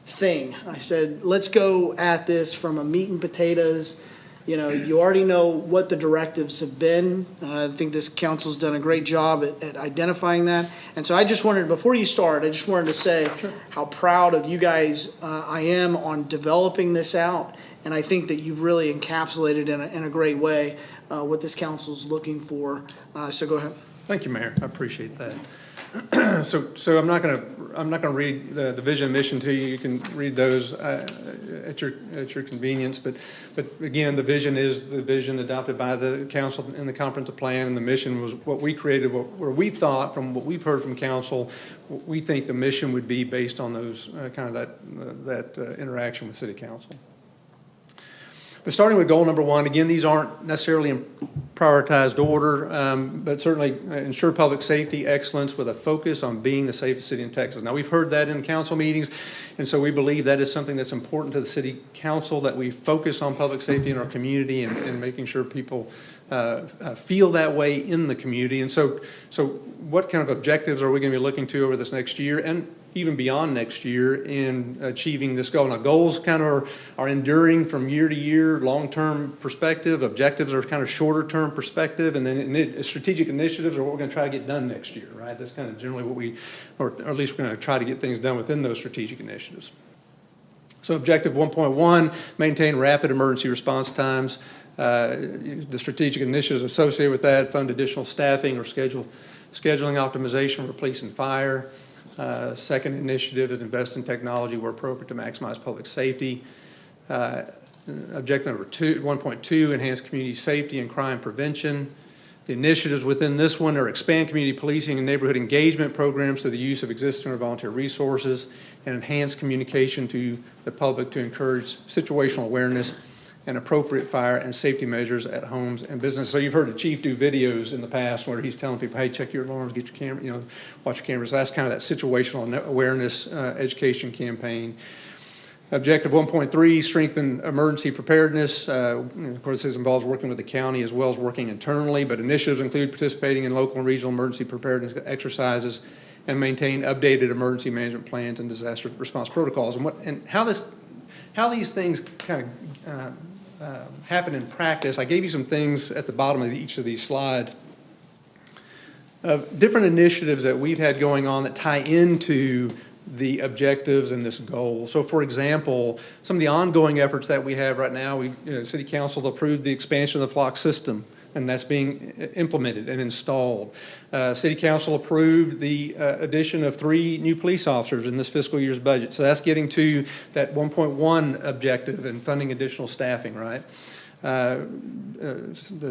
thing. I said, let's go at this from a meat and potatoes. You already know what the directives have been. I think this council's done a great job at identifying that. And so I just wanted, before you start, I just wanted to say how proud of you guys I am on developing this out. And I think that you've really encapsulated in a great way what this council's looking for. So go ahead. Thank you, Mayor. I appreciate that. So I'm not gonna read the vision and mission to you. You can read those at your convenience. But again, the vision is the vision adopted by the council in the comprehensive plan, and the mission was what we created, where we thought, from what we've heard from council, we think the mission would be based on those kind of that interaction with city council. But starting with goal number one, again, these aren't necessarily in prioritized order, but certainly ensure public safety excellence with a focus on being the safest city in Texas. Now, we've heard that in council meetings, and so we believe that is something that's important to the city council, that we focus on public safety in our community and making sure people feel that way in the community. And so what kind of objectives are we going to be looking to over this next year and even beyond next year in achieving this goal? Now, goals kind of are enduring from year to year, long-term perspective. Objectives are kind of shorter-term perspective, and then strategic initiatives are what we're going to try to get done next year, right? That's kind of generally what or at least we're going to try to get things done within those strategic initiatives. So objective 1.1, maintain rapid emergency response times. The strategic initiatives associated with that fund additional staffing or scheduling optimization for police and fire. Second initiative is invest in technology where appropriate to maximize public safety. Objective number 1.2, enhance community safety and crime prevention. The initiatives within this one are expand community policing and neighborhood engagement programs through the use of existing or volunteer resources, and enhance communication to the public to encourage situational awareness and appropriate fire and safety measures at homes and businesses. So you've heard the chief do videos in the past where he's telling people, hey, check your alarms, get your camera, watch your cameras. That's kind of that situational awareness education campaign. Objective 1.3, strengthen emergency preparedness. Of course, this involves working with the county as well as working internally, but initiatives include participating in local and regional emergency preparedness exercises and maintain updated emergency management plans and disaster response protocols. And how these things kind of happen in practice. I gave you some things at the bottom of each of these slides of different initiatives that we've had going on that tie into the objectives and this goal. So, for example, some of the ongoing efforts that we have right now, City Council approved the expansion of the flock system, and that's being implemented and installed. City Council approved the addition of 3 new police officers in this fiscal year's budget. So that's getting to that 1.1 objective and funding additional staffing, right? The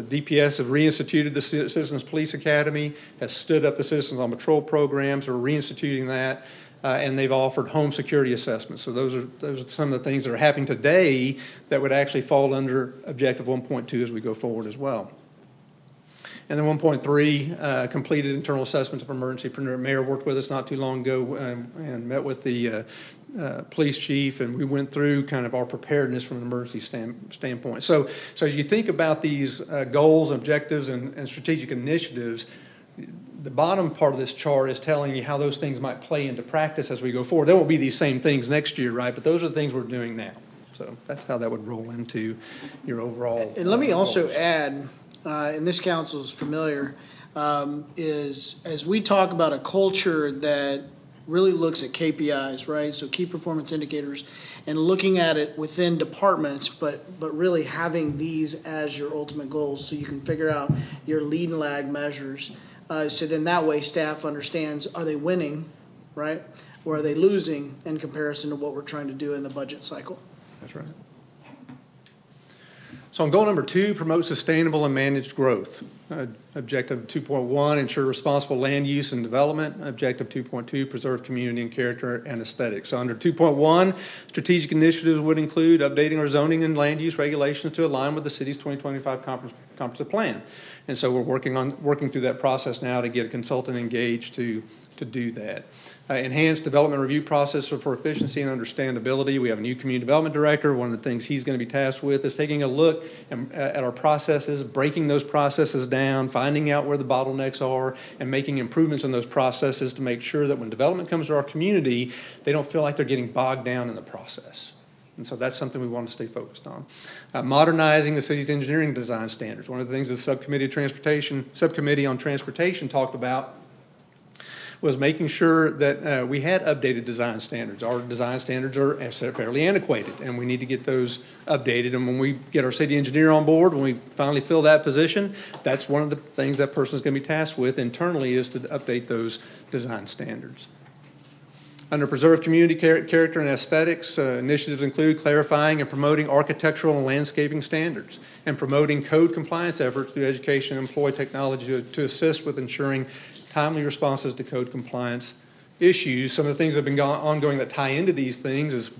DPS have reinstituted the Citizens Police Academy, has stood up the Citizens on Patrol programs, we're reinstituting that. And they've offered home security assessments. So those are some of the things that are happening today that would actually fall under Objective 1.2 as we go forward as well. And then 1.3, completed internal assessments of emergency. The mayor worked with us not too long ago and met with the police chief, and we went through kind of our preparedness from an emergency standpoint. So as you think about these goals, objectives, and strategic initiatives, the bottom part of this chart is telling you how those things might play into practice as we go forward. There won't be these same things next year, right? But those are the things we're doing now. So that's how that would roll into your overall. And let me also goals. add, and this council is familiar, is as we talk about a culture that really looks at KPIs, right? So key performance indicators, and looking at it within departments, but really having these as your ultimate goals so you can figure out your lead and lag measures. So then that way staff understands, are they winning, right? Or are they losing in comparison to what we're trying to do in the budget cycle? That's right. So on goal number 2, promote sustainable and managed growth. Objective 2.1, ensure responsible land use and development. Objective 2.2, preserve community and character and aesthetics. So under 2.1, strategic initiatives would include updating our zoning and land use regulations to align with the city's 2025 comprehensive plan. And so we're working through that process now to get a consultant engaged to do that. Enhanced development review process for efficiency and understandability. We have a new community development director. One of the things he's going to be tasked with is taking a look at our processes, breaking those processes down, finding out where the bottlenecks are, and making improvements in those processes to make sure that when development comes to our community, they don't feel like they're getting bogged down in the process. And so that's something we want to stay focused on. Modernizing the city's engineering design standards. One of the things the subcommittee on transportation talked about was making sure that we had updated design standards. Our design standards are fairly antiquated, and we need to get those updated. And when we get our city engineer on board, when we finally fill that position, that's one of the things that person is going to be tasked with internally, is to update those design standards. Under preserve community character and aesthetics, initiatives include clarifying and promoting architectural and landscaping standards, and promoting code compliance efforts through education and employ technology to assist with ensuring timely responses to code compliance issues. Some of the things that have been ongoing that tie into these things is,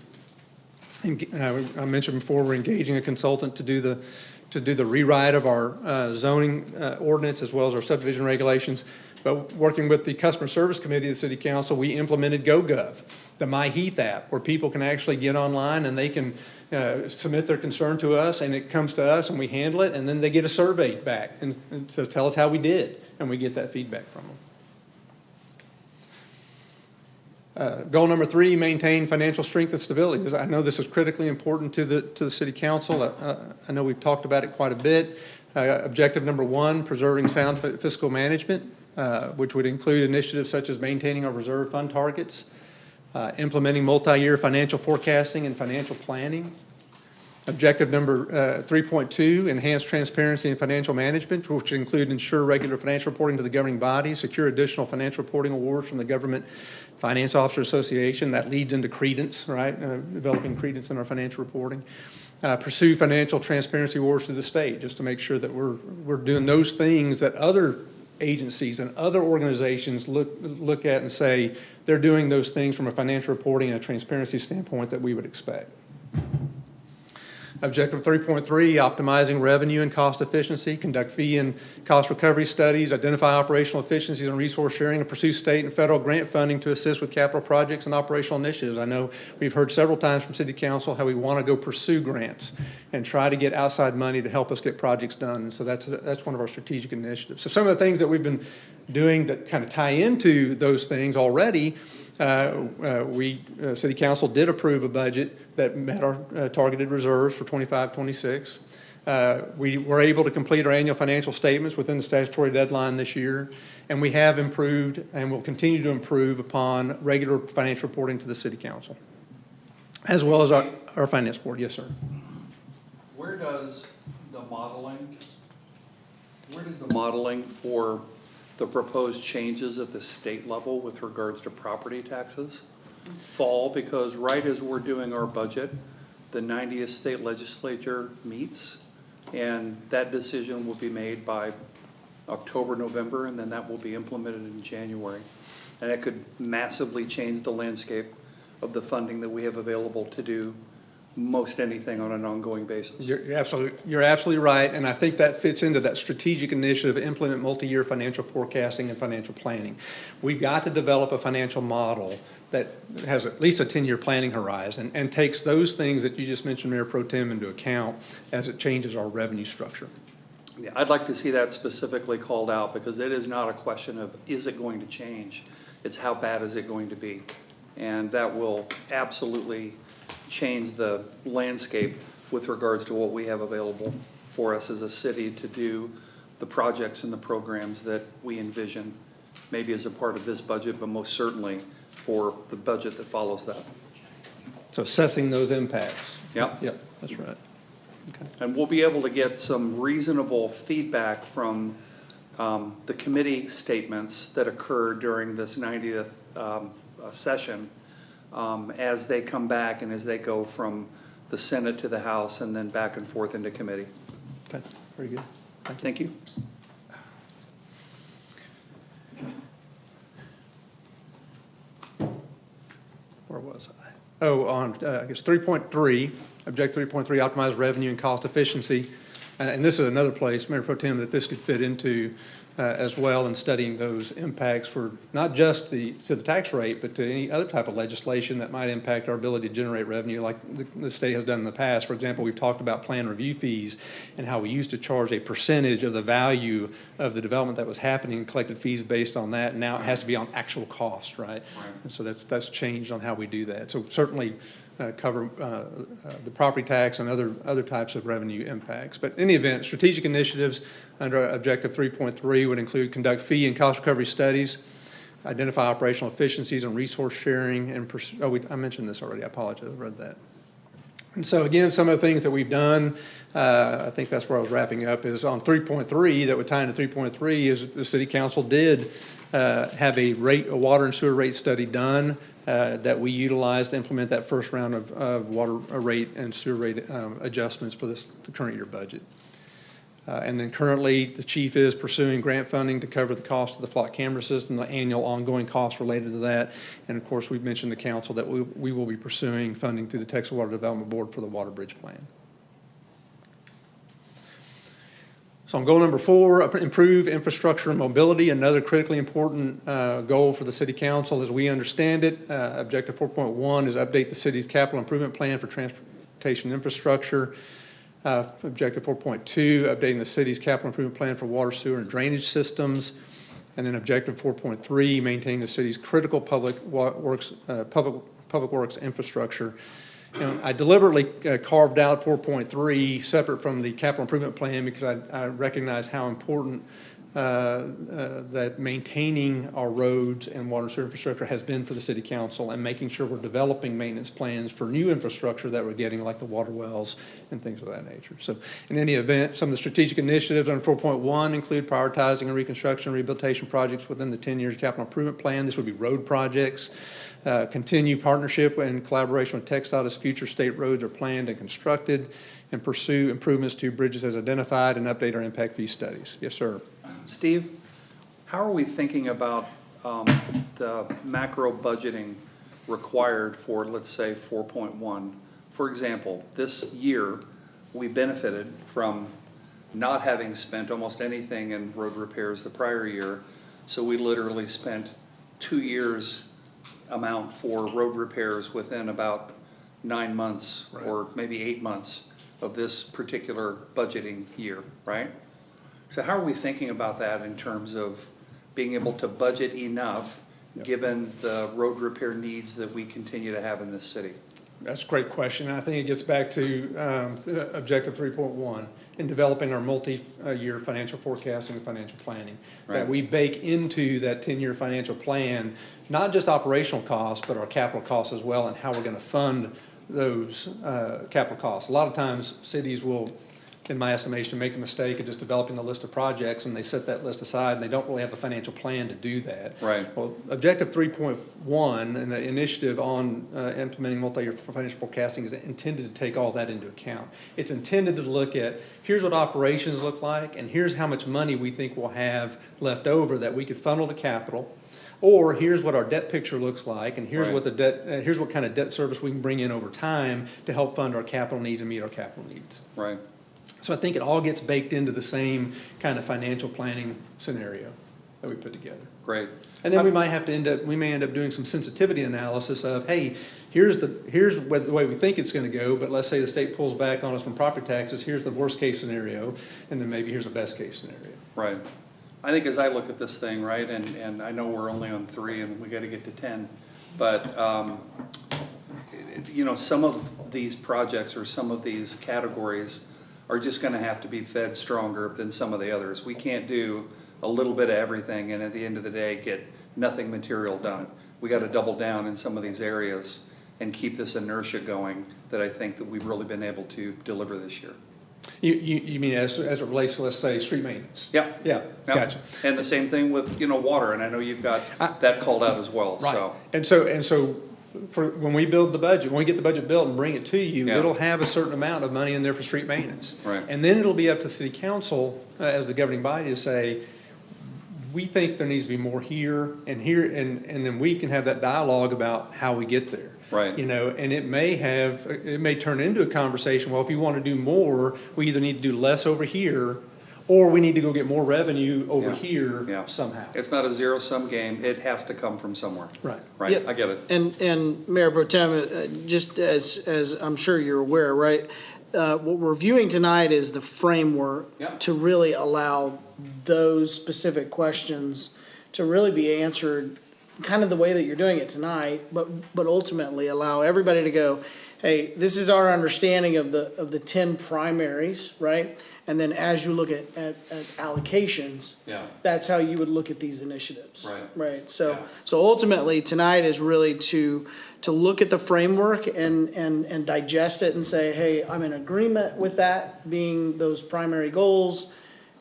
I mentioned before, we're engaging a consultant to do the rewrite of our zoning ordinance as well as our subdivision regulations. But working with the Customer Service Committee of the City Council, we implemented GoGov, the My Heath app, where people can actually get online and they can submit their concern to us, and it comes to us and we handle it, and then they get a survey back and says, tell us how we did, and we get that feedback from them. Goal number 3, maintain financial strength and stability. I know this is critically important to the City Council. I know we've talked about it quite a bit. Objective number 1, preserving sound fiscal management, which would include initiatives such as maintaining our reserve fund targets, implementing multi-year financial forecasting and financial planning. Objective number 3.2, enhance transparency in financial management, which include ensure regular financial reporting to the governing body, secure additional financial reporting awards from the Government Finance Officer Association. That leads into credence, right? Developing credence in our financial reporting. Pursue financial transparency awards to the state, just to make sure that we're doing those things that other agencies and other organizations look at and say they're doing those things from a financial reporting and a transparency standpoint that we would expect. Objective 3.3, optimizing revenue and cost efficiency, conduct fee and cost recovery studies, identify operational efficiencies and resource sharing, and pursue state and federal grant funding to assist with capital projects and operational initiatives. I know we've heard several times from City Council how we want to go pursue grants and try to get outside money to help us get projects done. And so that's one of our strategic initiatives. So some of the things that we've been doing that kind of tie into those things already, City Council did approve a budget that met our targeted reserves for 25-26. We were able to complete our annual financial statements within the statutory deadline this year, and we have improved and will continue to improve upon regular financial reporting to the City Council, as well as our Finance Board. Yes, sir. Where does the modeling for the proposed changes at the state level with regards to property taxes fall? Because right as we're doing our budget, the 90th state legislature meets, and that decision will be made by October, November, and then that will be implemented in January. And it could massively change the landscape of the funding that we have available to do most anything on an ongoing basis. You're absolutely right, and I think that fits into that strategic initiative to implement multi-year financial forecasting and financial planning. We've got to develop a financial model that has at least a 10-year planning horizon and takes those things that you just mentioned, Mayor Pro Tem, into account as it changes our revenue structure. Yeah, I'd like to see that specifically called out, because it is not a question of is it going to change, it's how bad is it going to be. And that will absolutely change the landscape with regards to what we have available for us as a city to do the projects and the programs that we envision, maybe as a part of this budget, but most certainly for the budget that follows that. So assessing those impacts. Yep. Yep, that's right. Okay. And we'll be able to get some reasonable feedback from the committee statements that occurred during this 90th session as they come back and as they go from the Senate to the House and then back and forth into committee. Okay, very good. Thank you. Where was I? Oh, on, I guess 3.3, objective 3.3, optimize revenue and cost efficiency. And this is another place, Mayor Pro Tem, that this could fit into as well in studying those impacts for not just to the tax rate, but to any other type of legislation that might impact our ability to generate revenue like the state has done in the past. For example, we've talked about plan review fees and how we used to charge a percentage of the value of the development that was happening and collected fees based on that. And now it has to be on actual cost, right? And so that's changed on how we do that. So certainly cover the property tax and other types of revenue impacts. But in any event, strategic initiatives under Objective 3.3 would include conduct fee and cost recovery studies, identify operational efficiencies and resource sharing, and I mentioned this already, I apologize, I read that. And so again, some of the things that we've done, I think that's where I was wrapping up, is on 3.3, that would tie into 3.3, is the City Council did have a water and sewer rate study done that we utilized to implement that first round of water rate and sewer rate adjustments for the current year budget. And then currently, the chief is pursuing grant funding to cover the cost of the flock camera system, the annual ongoing costs related to that. And of course, we've mentioned to council that we will be pursuing funding through the Texas Water Development Board for the water bridge plan. So on goal number 4, improve infrastructure and mobility, another critically important goal for the City Council as we understand it. Objective 4.1 is update the city's capital improvement plan for transportation infrastructure. Objective 4.2, updating the city's capital improvement plan for water, sewer, and drainage systems. And then objective 4.3, maintaining the city's critical public works infrastructure. You know, I deliberately carved out 4.3 separate from the capital improvement plan because I recognize how important that maintaining our roads and water and sewer infrastructure has been for the City Council, and making sure we're developing maintenance plans for new infrastructure that we're getting, like the water wells and things of that nature. So in any event, some of the strategic initiatives on 4.1 include prioritizing and reconstruction and rehabilitation projects within the 10-year capital improvement plan. This would be road projects. Continue partnership and collaboration with TxDOT as future state roads are planned and constructed, and pursue improvements to bridges as identified, and update our impact fee studies. Yes, sir. Steve, how are we thinking about the macro budgeting required for, let's say, 4.1? For example, this year we benefited from not having spent almost anything in road repairs the prior year, so we literally spent 2 years amount for road repairs within about 9 months, right, or maybe 8 months of this particular budgeting year, right? So how are we thinking about that in terms of being able to budget enough, yep, given the road repair needs that we continue to have in this city? That's a great question. I think it gets back to objective 3.1 in developing our multi-year financial forecasting and financial planning. Right. That we bake into that 10-year financial plan, not just operational costs, but our capital costs as well, and how we're going to fund those capital costs. A lot of times cities will, in my estimation, make a mistake of just developing a list of projects, and they set that list aside and they don't really have a financial plan to do that. Right. Well, objective 3.1 and the initiative on implementing multi-year financial forecasting is intended to take all that into account. It's intended to look at, here's what operations look like, and here's how much money we think we'll have left over that we could funnel to capital. Or here's what our debt picture looks like, and here's, right, what the debt, here's what kind of debt service we can bring in over time to help fund our capital needs and meet our capital needs. Right. So I think it all gets baked into the same kind of financial planning scenario that we put together. Great. And then we may end up doing some sensitivity analysis of, hey, here's the way we think it's going to go, but let's say the state pulls back on us from property taxes. Here's the worst case scenario, and then maybe here's a best case scenario. Right. I think as I look at this thing, right, and I know we're only on 3 and we got to get to 10, but you know, some of these projects or some of these categories are just going to have to be fed stronger than some of the others. We can't do a little bit of everything and at the end of the day get nothing material done. We got to double down in some of these areas and keep this inertia going that I think that we've really been able to deliver this year. You mean as it relates to, let's say, street maintenance? Yeah. Yeah, yep. Gotcha. And the same thing with, you know, water, and I know you've got that called out as well. Right. So. And so for when we build the budget, when we get the budget built and bring it to you, yeah, it'll have a certain amount of money in there for street maintenance. Right. And then it'll be up to City Council as the governing body to say, we think there needs to be more here, and then we can have that dialogue about how we get there. Right. You know, and it may turn into a conversation, well, if you want to do more, we either need to do less over here, or we need to go get more revenue over, yeah, here somehow. It's not a zero-sum game. It has to come from somewhere. Right. Right. Yep. I get it. And Mayor Pro Tem, just as I'm sure you're aware, right, what we're viewing tonight is the framework, yep, to really allow those specific questions to really be answered kind of the way that you're doing it tonight, but ultimately allow everybody to go, hey, this is our understanding of the 10 primaries, right? And then as you look at allocations, Yeah. that's how you would look at these initiatives. Right. Right, so, Yeah. so ultimately, tonight is really to look at the framework and digest it and say, hey, I'm in agreement with that being those primary goals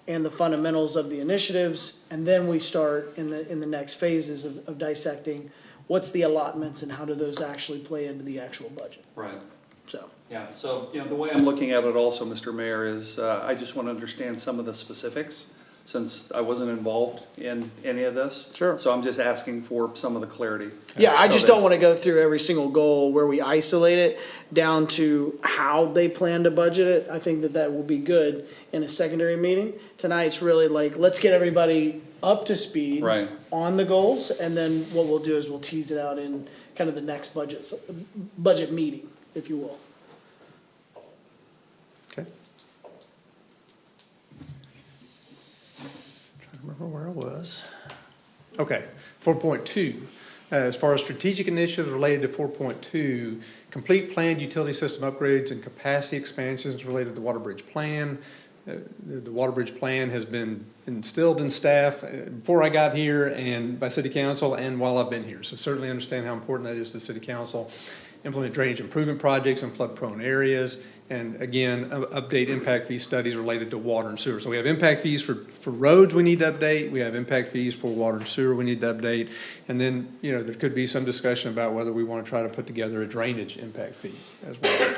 and the fundamentals of the initiatives, and then we start in the next phases of dissecting what's the allotments and how do those actually play into the actual budget, Right. so. Yeah, so, the way I'm looking at it also, Mr. Mayor, is I just want to understand some of the specifics, since I wasn't involved in any of this. Sure. So I'm just asking for some of the clarity. Yeah, I So just that- don't want to go through every single goal where we isolate it down to how they plan to budget it. I think that will be good in a secondary meeting. Tonight's really like, let's get everybody up to speed Right. on the goals, and then what we'll do is we'll tease it out in kind of the next budget meeting, if you will. Okay. Trying to remember where I was. Okay, 4.2. As far as strategic initiatives related to 4.2, complete planned utility system upgrades and capacity expansions related to the Water Bridge Plan. The Water Bridge Plan has been instilled in staff before I got here and by City Council and while I've been here. So certainly understand how important that is to City Council. Implement drainage improvement projects in flood-prone areas, and again, update impact fee studies related to water and sewer. So we have impact fees for roads we need to update, we have impact fees for water and sewer we need to update, and then, there could be some discussion about whether we want to try to put together a drainage impact fee as well.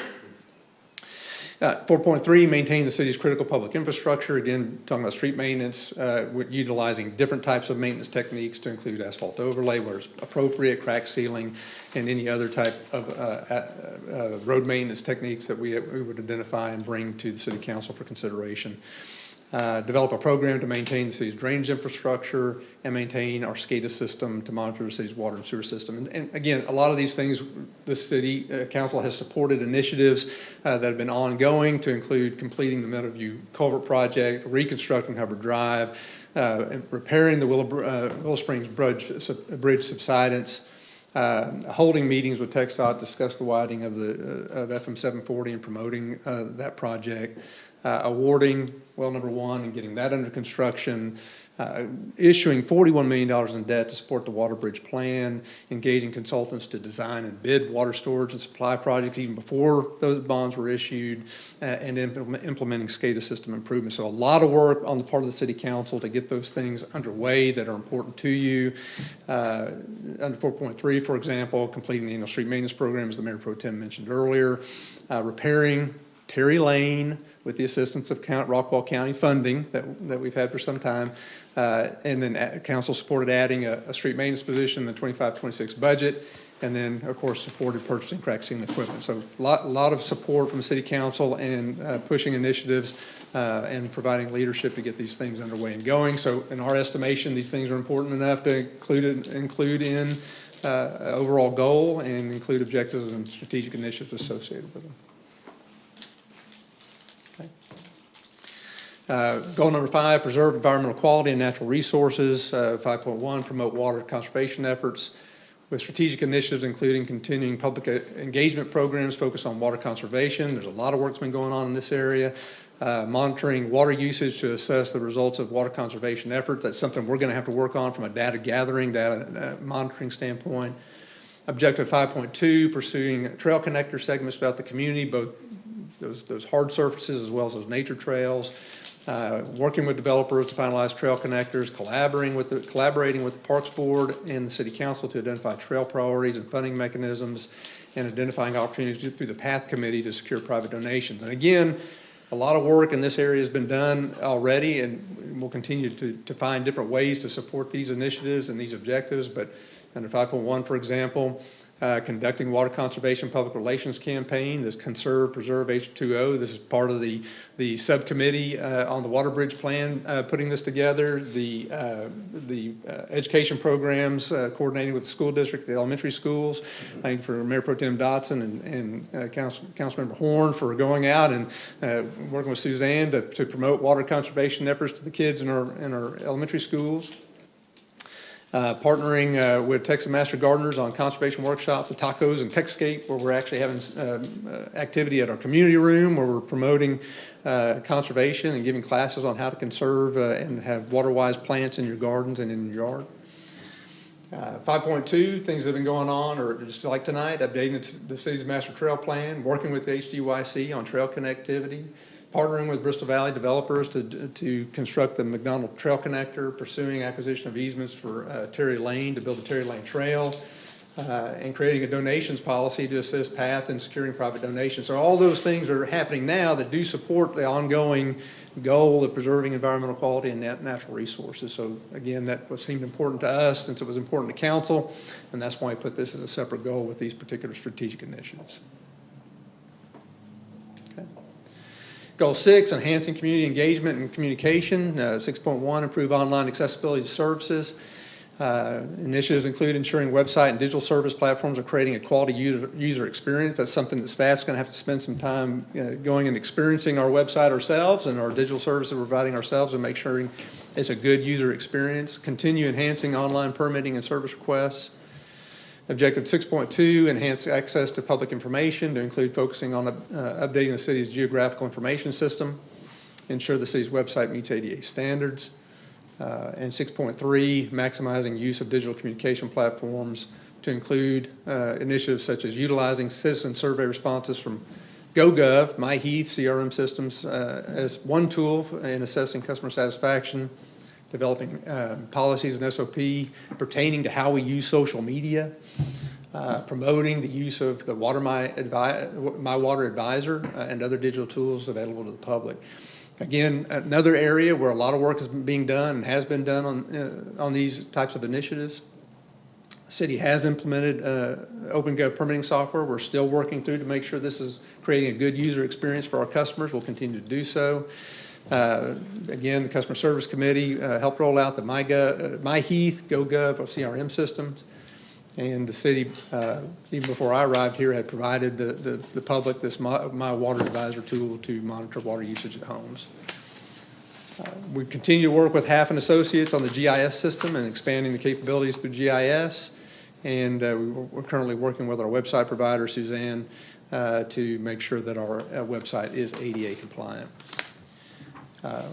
4.3, maintain the city's critical public infrastructure. Again, talking about street maintenance, utilizing different types of maintenance techniques to include asphalt overlay where it's appropriate, crack sealing, and any other type of road maintenance techniques that we would identify and bring to the City Council for consideration. Develop a program to maintain the city's drainage infrastructure and maintain our SCADA system to monitor the city's water and sewer system. And again, a lot of these things, the City Council has supported initiatives that have been ongoing to include completing the Meadowview Culvert Project, reconstructing Hubbard Drive, repairing the Willow Springs Bridge subsidence, holding meetings with TxDOT to discuss the widening of FM 740 and promoting that project, awarding well number 1 and getting that under construction, issuing $41 million in debt to support the Water Bridge Plan, engaging consultants to design and bid water storage and supply projects even before those bonds were issued, and implementing SCADA system improvements. So a lot of work on the part of the City Council to get those things underway that are important to you. Under 4.3, for example, completing the annual street maintenance program, as the Mayor Pro Tem mentioned earlier, repairing Terry Lane with the assistance of Rockwall County funding that we've had for some time. And then council supported adding a street maintenance position in the 25-26 budget. And then, of course, supported purchasing crack sealing equipment. So a lot of support from the City Council and pushing initiatives and providing leadership to get these things underway and going. So in our estimation, these things are important enough to include in overall goal and include objectives and strategic initiatives associated with them. Goal number 5, preserve environmental quality and natural resources. 5.1, promote water conservation efforts with strategic initiatives, including continuing public engagement programs focused on water conservation. There's a lot of work that's been going on in this area. Monitoring water usage to assess the results of water conservation efforts. That's something we're going to have to work on from a data gathering, data monitoring standpoint. Objective 5.2, pursuing trail connector segments throughout the community, both those hard surfaces as well as those nature trails. Working with developers to finalize trail connectors, collaborating with the Parks Board and the City Council to identify trail priorities and funding mechanisms, and identifying opportunities through the PATH Committee to secure private donations. And again, a lot of work in this area has been done already, and we'll continue to find different ways to support these initiatives and these objectives. But under 5.1, for example, conducting water conservation public relations campaign, this Conserve, Preserve H2O. This is part of the subcommittee on the Water Bridge Plan putting this together. The education programs coordinating with the school district, the elementary schools. I think for Mayor Pro Tem Dotson and Councilmember Horn for going out and working with Suzanne to promote water conservation efforts to the kids in our elementary schools. Partnering with Texas Master Gardeners on conservation workshops, the tacos and Texscape, where we're actually having activity at our community room where we're promoting conservation and giving classes on how to conserve and have water-wise plants in your gardens and in your yard. 5.2, things that have been going on, or just like tonight, updating the city's master trail plan, working with the HDYC on trail connectivity, partnering with Bristol Valley developers to construct the McDonald Trail Connector, pursuing acquisition of easements for Terry Lane to build the Terry Lane Trail, and creating a donations policy to assist PATH in securing private donations. So all those things are happening now that do support the ongoing goal of preserving environmental quality and natural resources. So again, that seemed important to us since it was important to council, and that's why I put this as a separate goal with these particular strategic initiatives. Okay. Goal 6, enhancing community engagement and communication. 6.1, improve online accessibility to services. Initiatives include ensuring website and digital service platforms are creating a quality user experience. That's something that staff's going to have to spend some time going and experiencing our website ourselves and our digital services we're providing ourselves and make sure it's a good user experience. Continue enhancing online permitting and service requests. Objective 6.2, enhance access to public information to include focusing on updating the city's geographical information system. Ensure the city's website meets ADA standards. And 6.3, maximizing use of digital communication platforms to include initiatives such as utilizing citizen survey responses from GoGov, MyHeath, CRM systems as one tool in assessing customer satisfaction, developing policies and SOP pertaining to how we use social media, promoting the use of the My Water Advisor and other digital tools available to the public. Again, another area where a lot of work is being done and has been done on these types of initiatives. The city has implemented OpenGov permitting software. We're still working through to make sure this is creating a good user experience for our customers. We'll continue to do so. Again, the Customer Service Committee helped roll out the MyHeath, GoGov CRM systems. And the city, even before I arrived here, had provided the public this My Water Advisor tool to monitor water usage at homes. We continue to work with Half and Associates on the GIS system and expanding the capabilities through GIS. And we're currently working with our website provider, Suzanne, to make sure that our website is ADA compliant.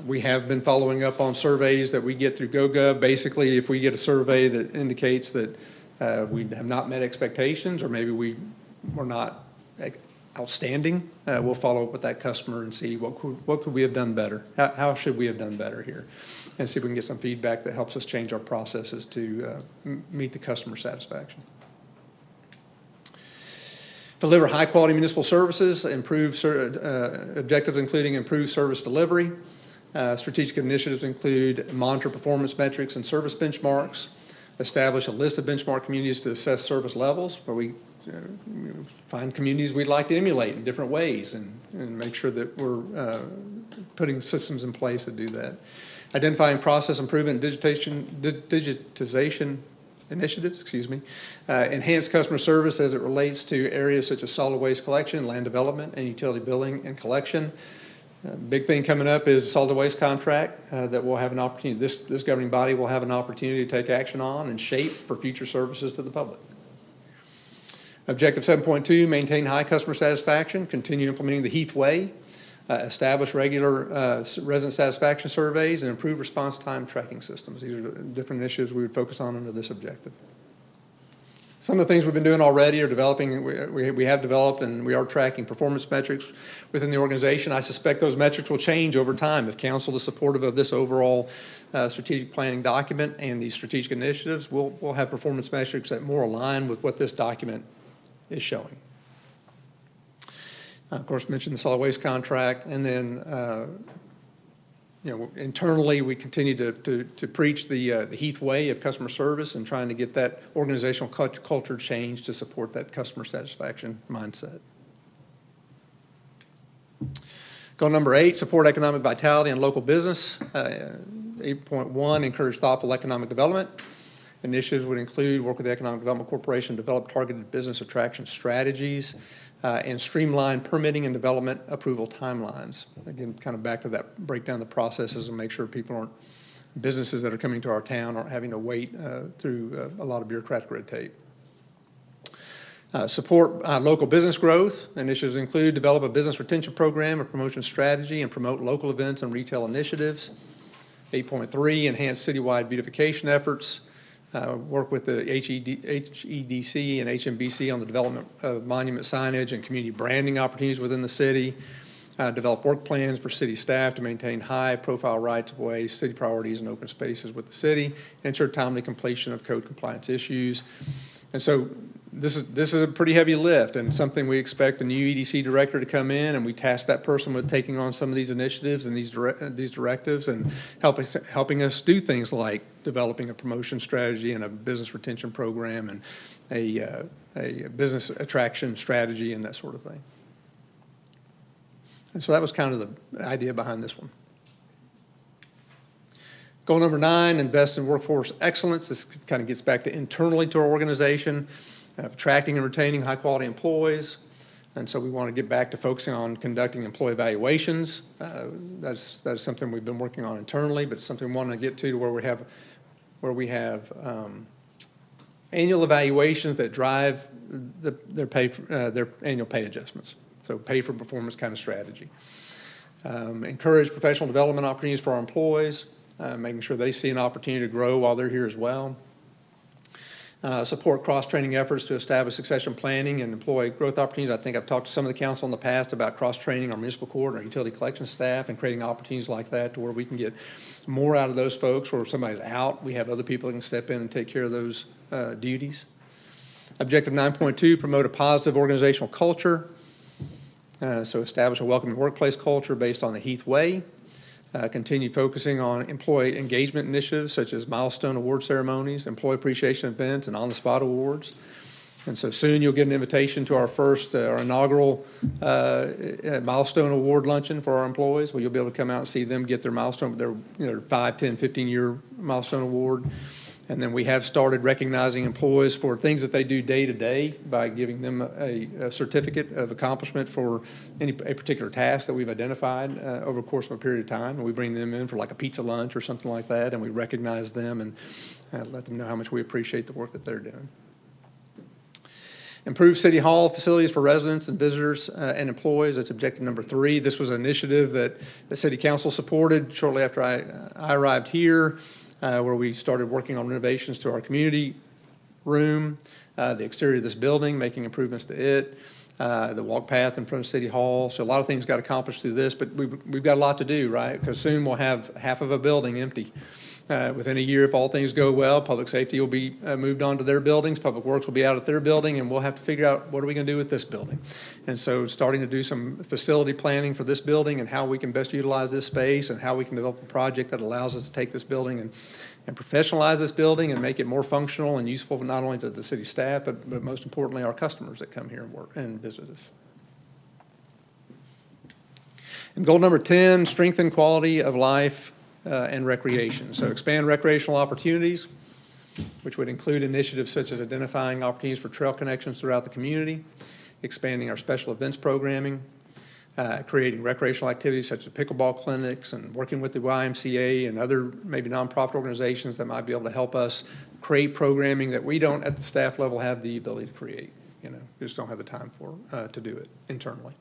We have been following up on surveys that we get through GoGov. Basically, if we get a survey that indicates that we have not met expectations, or maybe we're not outstanding, we'll follow up with that customer and see what could we have done better? How should we have done better here? And see if we can get some feedback that helps us change our processes to meet the customer satisfaction. Deliver high-quality municipal services, improve objectives including improved service delivery. Strategic initiatives include monitor performance metrics and service benchmarks, establish a list of benchmark communities to assess service levels, where we find communities we'd like to emulate in different ways and make sure that we're putting systems in place to do that. Identifying process improvement and digitization initiatives, enhance customer service as it relates to areas such as solid waste collection, land development, and utility billing and collection. Big thing coming up is a solid waste contract that we'll have an opportunity, this governing body will have an opportunity to take action on and shape for future services to the public. Objective 7.2, maintain high customer satisfaction, continue implementing the Heath Way, establish regular resident satisfaction surveys, and improve response time tracking systems. These are different initiatives we would focus on under this objective. Some of the things we've been doing already are developing, we have developed and we are tracking performance metrics within the organization. I suspect those metrics will change over time. If council is supportive of this overall strategic planning document and these strategic initiatives, we'll have performance metrics that more align with what this document is showing. Of course, mentioned the solid waste contract, and then internally we continue to preach the Heath Way of customer service and trying to get that organizational culture change to support that customer satisfaction mindset. Goal number 8, support economic vitality and local business. 8.1, encourage thoughtful economic development. Initiatives would include work with the Economic Development Corporation, develop targeted business attraction strategies, and streamline permitting and development approval timelines. Again, kind of back to that, break down the processes and make sure people aren't businesses that are coming to our town aren't having to wait through a lot of bureaucratic red tape. Support local business growth. Initiatives include develop a business retention program, a promotion strategy, and promote local events and retail initiatives. 8.3, enhance citywide beautification efforts. Work with the HEDC and HMBC on the development of monument signage and community branding opportunities within the city. Develop work plans for city staff to maintain high-profile rights-of-way, city priorities, and open spaces with the city. Ensure timely completion of code compliance issues. And so this is a pretty heavy lift and something we expect the new EDC director to come in, and we task that person with taking on some of these initiatives and these directives and helping us do things like developing a promotion strategy and a business retention program and a business attraction strategy and that sort of thing. And so that was kind of the idea behind this one. Goal number 9, invest in workforce excellence. This kind of gets back to internally to our organization, attracting and retaining high-quality employees. And so we want to get back to focusing on conducting employee evaluations. That's something we've been working on internally, but it's something we want to get to where we have annual evaluations that drive their annual pay adjustments. So pay for performance kind of strategy. Encourage professional development opportunities for our employees, making sure they see an opportunity to grow while they're here as well. Support cross-training efforts to establish succession planning and employee growth opportunities. I think I've talked to some of the council in the past about cross-training our municipal court and our utility collection staff and creating opportunities like that to where we can get more out of those folks. Where if somebody's out, we have other people that can step in and take care of those duties. Objective 9.2, promote a positive organizational culture. So establish a welcoming workplace culture based on the Heath Way. Continue focusing on employee engagement initiatives such as milestone award ceremonies, employee appreciation events, and on-the-spot awards. And so soon you'll get an invitation to our first, our inaugural milestone award luncheon for our employees, where you'll be able to come out and see them get their milestone, their 5, 10, 15-year milestone award. And then we have started recognizing employees for things that they do day to day by giving them a certificate of accomplishment for a particular task that we've identified over the course of a period of time. And we bring them in for like a pizza lunch or something like that, and we recognize them and let them know how much we appreciate the work that they're doing. Improve City Hall facilities for residents and visitors and employees. That's objective number 3. This was an initiative that the City Council supported shortly after I arrived here. Where we started working on renovations to our community room, the exterior of this building, making improvements to it, the walk path in front of City Hall. So a lot of things got accomplished through this, but we've got a lot to do, right? Because soon we'll have half of a building empty. Within a year, if all things go well, public safety will be moved on to their buildings, public works will be out at their building, and we'll have to figure out what are we going to do with this building. And so starting to do some facility planning for this building and how we can best utilize this space and how we can develop a project that allows us to take this building and professionalize this building and make it more functional and useful not only to the city staff, but most importantly our customers that come here and work and visit us. And goal number 10, strengthen quality of life and recreation. So expand recreational opportunities, which would include initiatives such as identifying opportunities for trail connections throughout the community, expanding our special events programming, creating recreational activities such as pickleball clinics, and working with the YMCA and other maybe nonprofit organizations that might be able to help us create programming that we don't at the staff level have the ability to create. We just don't have the time to do it internally.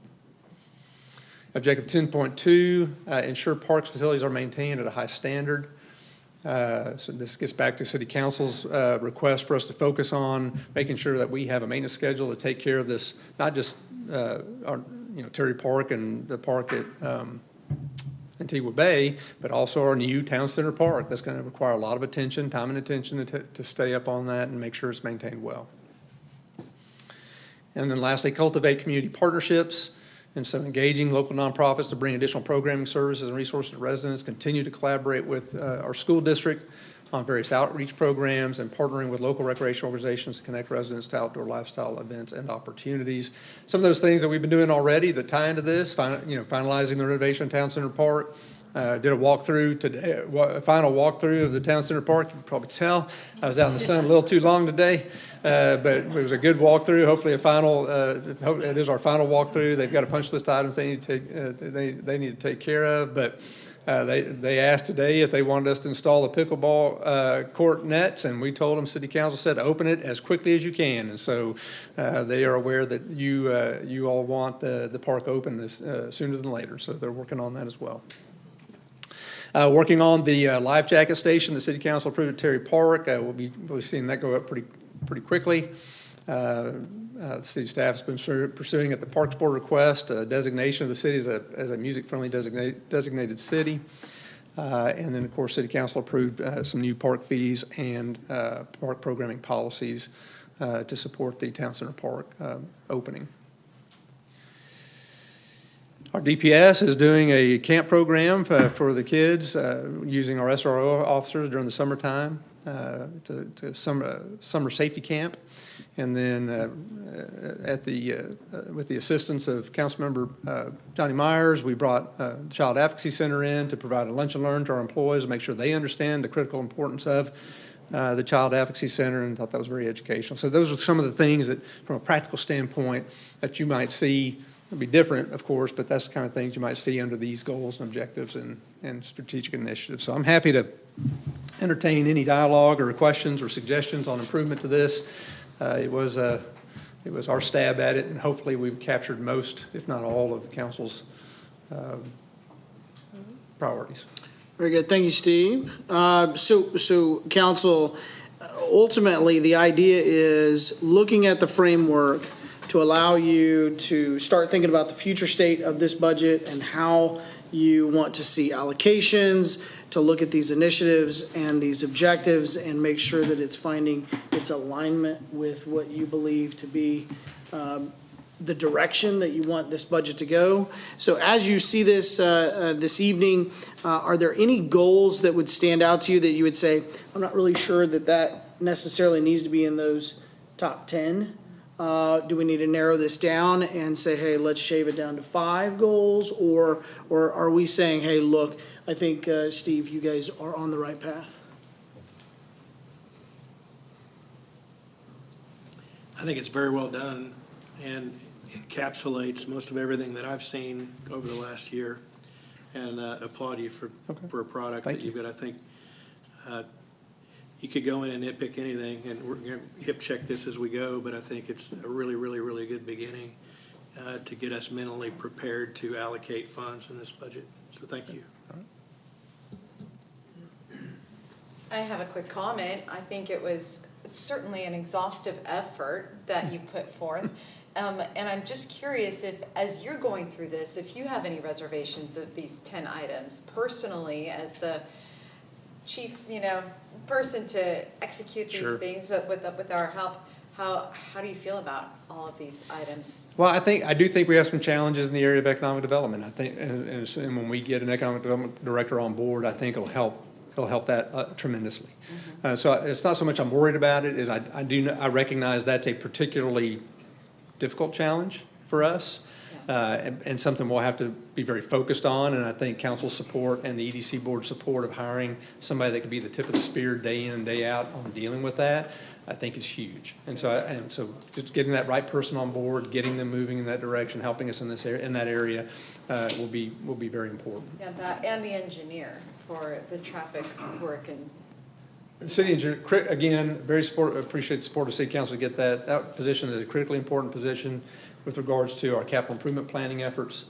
Objective 10.2, ensure parks facilities are maintained at a high standard. So this gets back to City Council's request for us to focus on making sure that we have a maintenance schedule to take care of this, not just our, Terry Park and the park at Antigua Bay, but also our new Town Center Park. That's going to require a lot of attention, time and attention to stay up on that and make sure it's maintained well. And then lastly, cultivate community partnerships. And so engaging local nonprofits to bring additional programming services and resources to residents, continue to collaborate with our school district on various outreach programs, and partnering with local recreation organizations to connect residents to outdoor lifestyle events and opportunities. Some of those things that we've been doing already that tie into this, finalizing the renovation of Town Center Park. Did a walkthrough today, a final walkthrough of the Town Center Park. You can probably tell I was out in the sun a little too long today, but it was a good walkthrough. Hopefully it is our final walkthrough. They've got a punch list items they need to take care of, but They asked today if they wanted us to install the pickleball court nets, and we told them, City Council said, open it as quickly as you can. And so they are aware that you all want the park open sooner than later, so they're working on that as well. Working on the life jacket station, the City Council approved at Terry Park. We'll be seeing that go up pretty quickly. The city staff has been pursuing at the Parks Board request designation of the city as a music-friendly designated city. And then, of course, City Council approved some new park fees and park programming policies to support the Town Center Park opening. Our DPS is doing a camp program for the kids using our SRO officers during the summertime to summer safety camp. And then with the assistance of Councilmember Johnny Myers, we brought the Child Advocacy Center in to provide a lunch and learn to our employees to make sure they understand the critical importance of the Child Advocacy Center, and thought that was very educational. So those are some of the things that, from a practical standpoint, that you might see. It'll be different, of course, but that's the kind of things you might see under these goals and objectives and strategic initiatives. So I'm happy to entertain any dialogue or questions or suggestions on improvement to this. It was our stab at it, and hopefully we've captured most, if not all, of the council's priorities. Very good. Thank you, Steve. So council, ultimately, the idea is looking at the framework to allow you to start thinking about the future state of this budget and how you want to see allocations, to look at these initiatives and these objectives and make sure that it's finding its alignment with what you believe to be the direction that you want this budget to go. So as you see this this evening, are there any goals that would stand out to you that you would say, I'm not really sure that necessarily needs to be in those top 10? Do we need to narrow this down and say, hey, let's shave it down to 5 goals? Or are we saying, hey, look, I think, Steve, you guys are on the right path? I think it's very well done and encapsulates most of everything that I've seen over the last year. And applaud you for a product that you've got. I think you could go in and nitpick anything, and we're going to hip check this as we go, but I think it's a really, really, really good beginning to get us mentally prepared to allocate funds in this budget. So thank you. I have a quick comment. I think it was certainly an exhaustive effort that you put forth. And I'm just curious if, as you're going through this, if you have any reservations of these 10 items, personally, as the chief, person to execute these things with our help, how do you feel about all of these items? Well, I do think we have some challenges in the area of economic development. I think, and when we get an economic development director on board, I think it'll help that tremendously. So it's not so much I'm worried about it, as I recognize that's a particularly difficult challenge for us, and something we'll have to be very focused on. And I think council support and the EDC board support of hiring somebody that could be the tip of the spear day in and day out on dealing with that, I think is huge. And so just getting that right person on board, getting them moving in that direction, helping us in that area will be very important. Yeah, that and the engineer for the traffic work and. City engineer, again, appreciate the support of City Council to get that position is a critically important position with regards to our capital improvement planning efforts,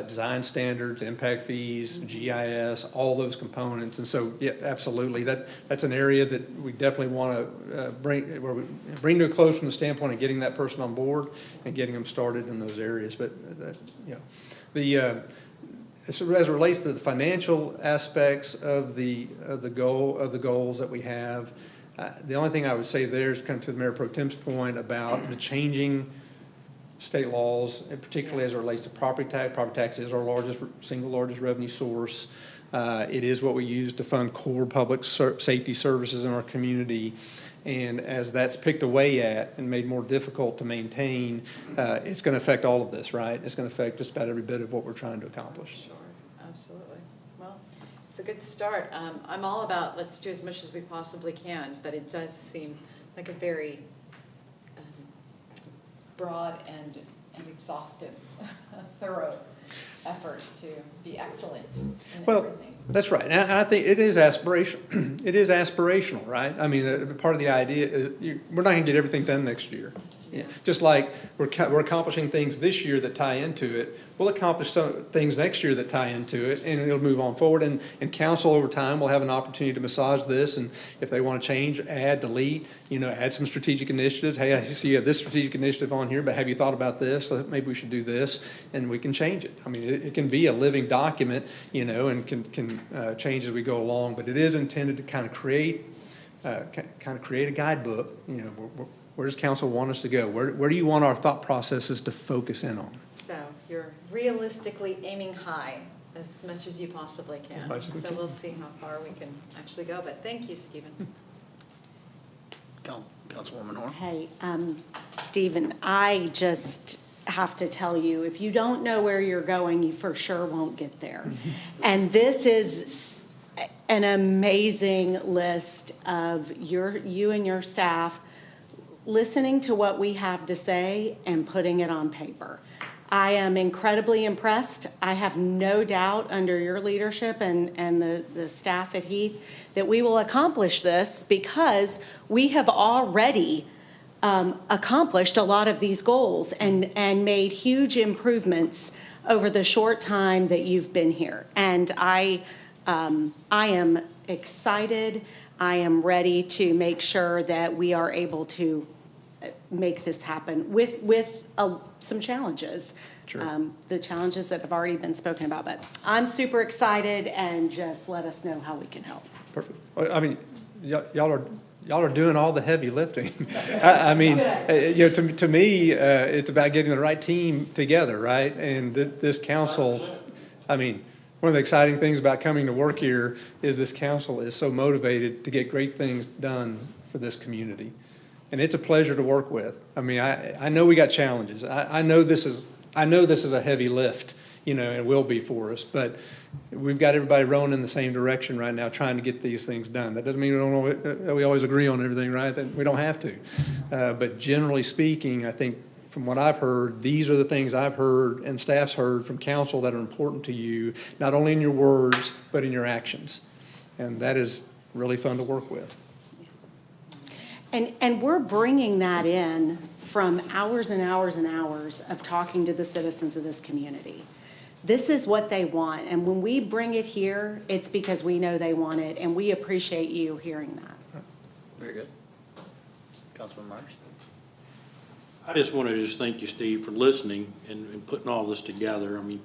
design standards, impact fees, GIS, all those components. And so, yeah, absolutely, that's an area that we definitely want to bring to a close from the standpoint of getting that person on board and getting them started in those areas. But as it relates to the financial aspects of the goals that we have, the only thing I would say there is kind of to the Mayor Pro Tem's point about the changing state laws, and particularly as it relates to property tax. Property tax is our single largest revenue source. It is what we use to fund core public safety services in our community. And as that's picked away at and made more difficult to maintain, it's going to affect all of this, right? It's going to affect just about every bit of what we're trying to accomplish. Sure, absolutely. Well, it's a good start. I'm all about let's do as much as we possibly can, but it does seem like a very broad and exhaustive a thorough effort to be excellent in Well, everything. that's right. And I think it is aspirational. It is aspirational, right? I mean, part of the idea is we're not going to get everything done next year. Yeah. Just like we're accomplishing things this year that tie into it, we'll accomplish some things next year that tie into it, and it'll move on forward. And council over time will have an opportunity to massage this, and if they want to change, add, delete, add some strategic initiatives. Hey, I see you have this strategic initiative on here, but have you thought about this? Maybe we should do this, and we can change it. I mean, it can be a living document, and can change as we go along. But it is intended to kind of create a guidebook. Where does council want us to go? Where do you want our thought processes to focus in on? So you're realistically aiming high as much as you possibly can. So we'll see how far we can actually go, but thank you, Stephen. Councilwoman Horn. Hey, Stephen, I just have to tell you, if you don't know where you're going, you for sure won't get there. And this is an amazing list of you and your staff listening to what we have to say and putting it on paper. I am incredibly impressed. I have no doubt under your leadership and the staff at Heath that we will accomplish this, because we have already accomplished a lot of these goals and made huge improvements over the short time that you've been here. And I am excited. I am ready to make sure that we are able to make this happen with some challenges. Sure. The challenges that have already been spoken about. But I'm super excited, and just let us know how we can help. Perfect. Well, I mean, y'all are doing all the heavy lifting. I mean, to me, it's about getting the right team together, right? And this council, I mean, one of the exciting things about coming to work here is this council is so motivated to get great things done for this community. And it's a pleasure to work with. I mean, I know we got challenges. I know this is a heavy lift, and will be for us, but we've got everybody rowing in the same direction right now, trying to get these things done. That doesn't mean we always agree on everything, right? That we don't have to. But generally speaking, I think from what I've heard, these are the things I've heard and staff's heard from council that are important to you, not only in your words, but in your actions. And that is really fun to work with. And we're bringing that in from hours and hours and hours of talking to the citizens of this community. This is what they want, and when we bring it here, it's because we know they want it, and we appreciate you hearing that. Very good. Councilman Myers. I just want to thank you, Steve, for listening and putting all this together. I mean,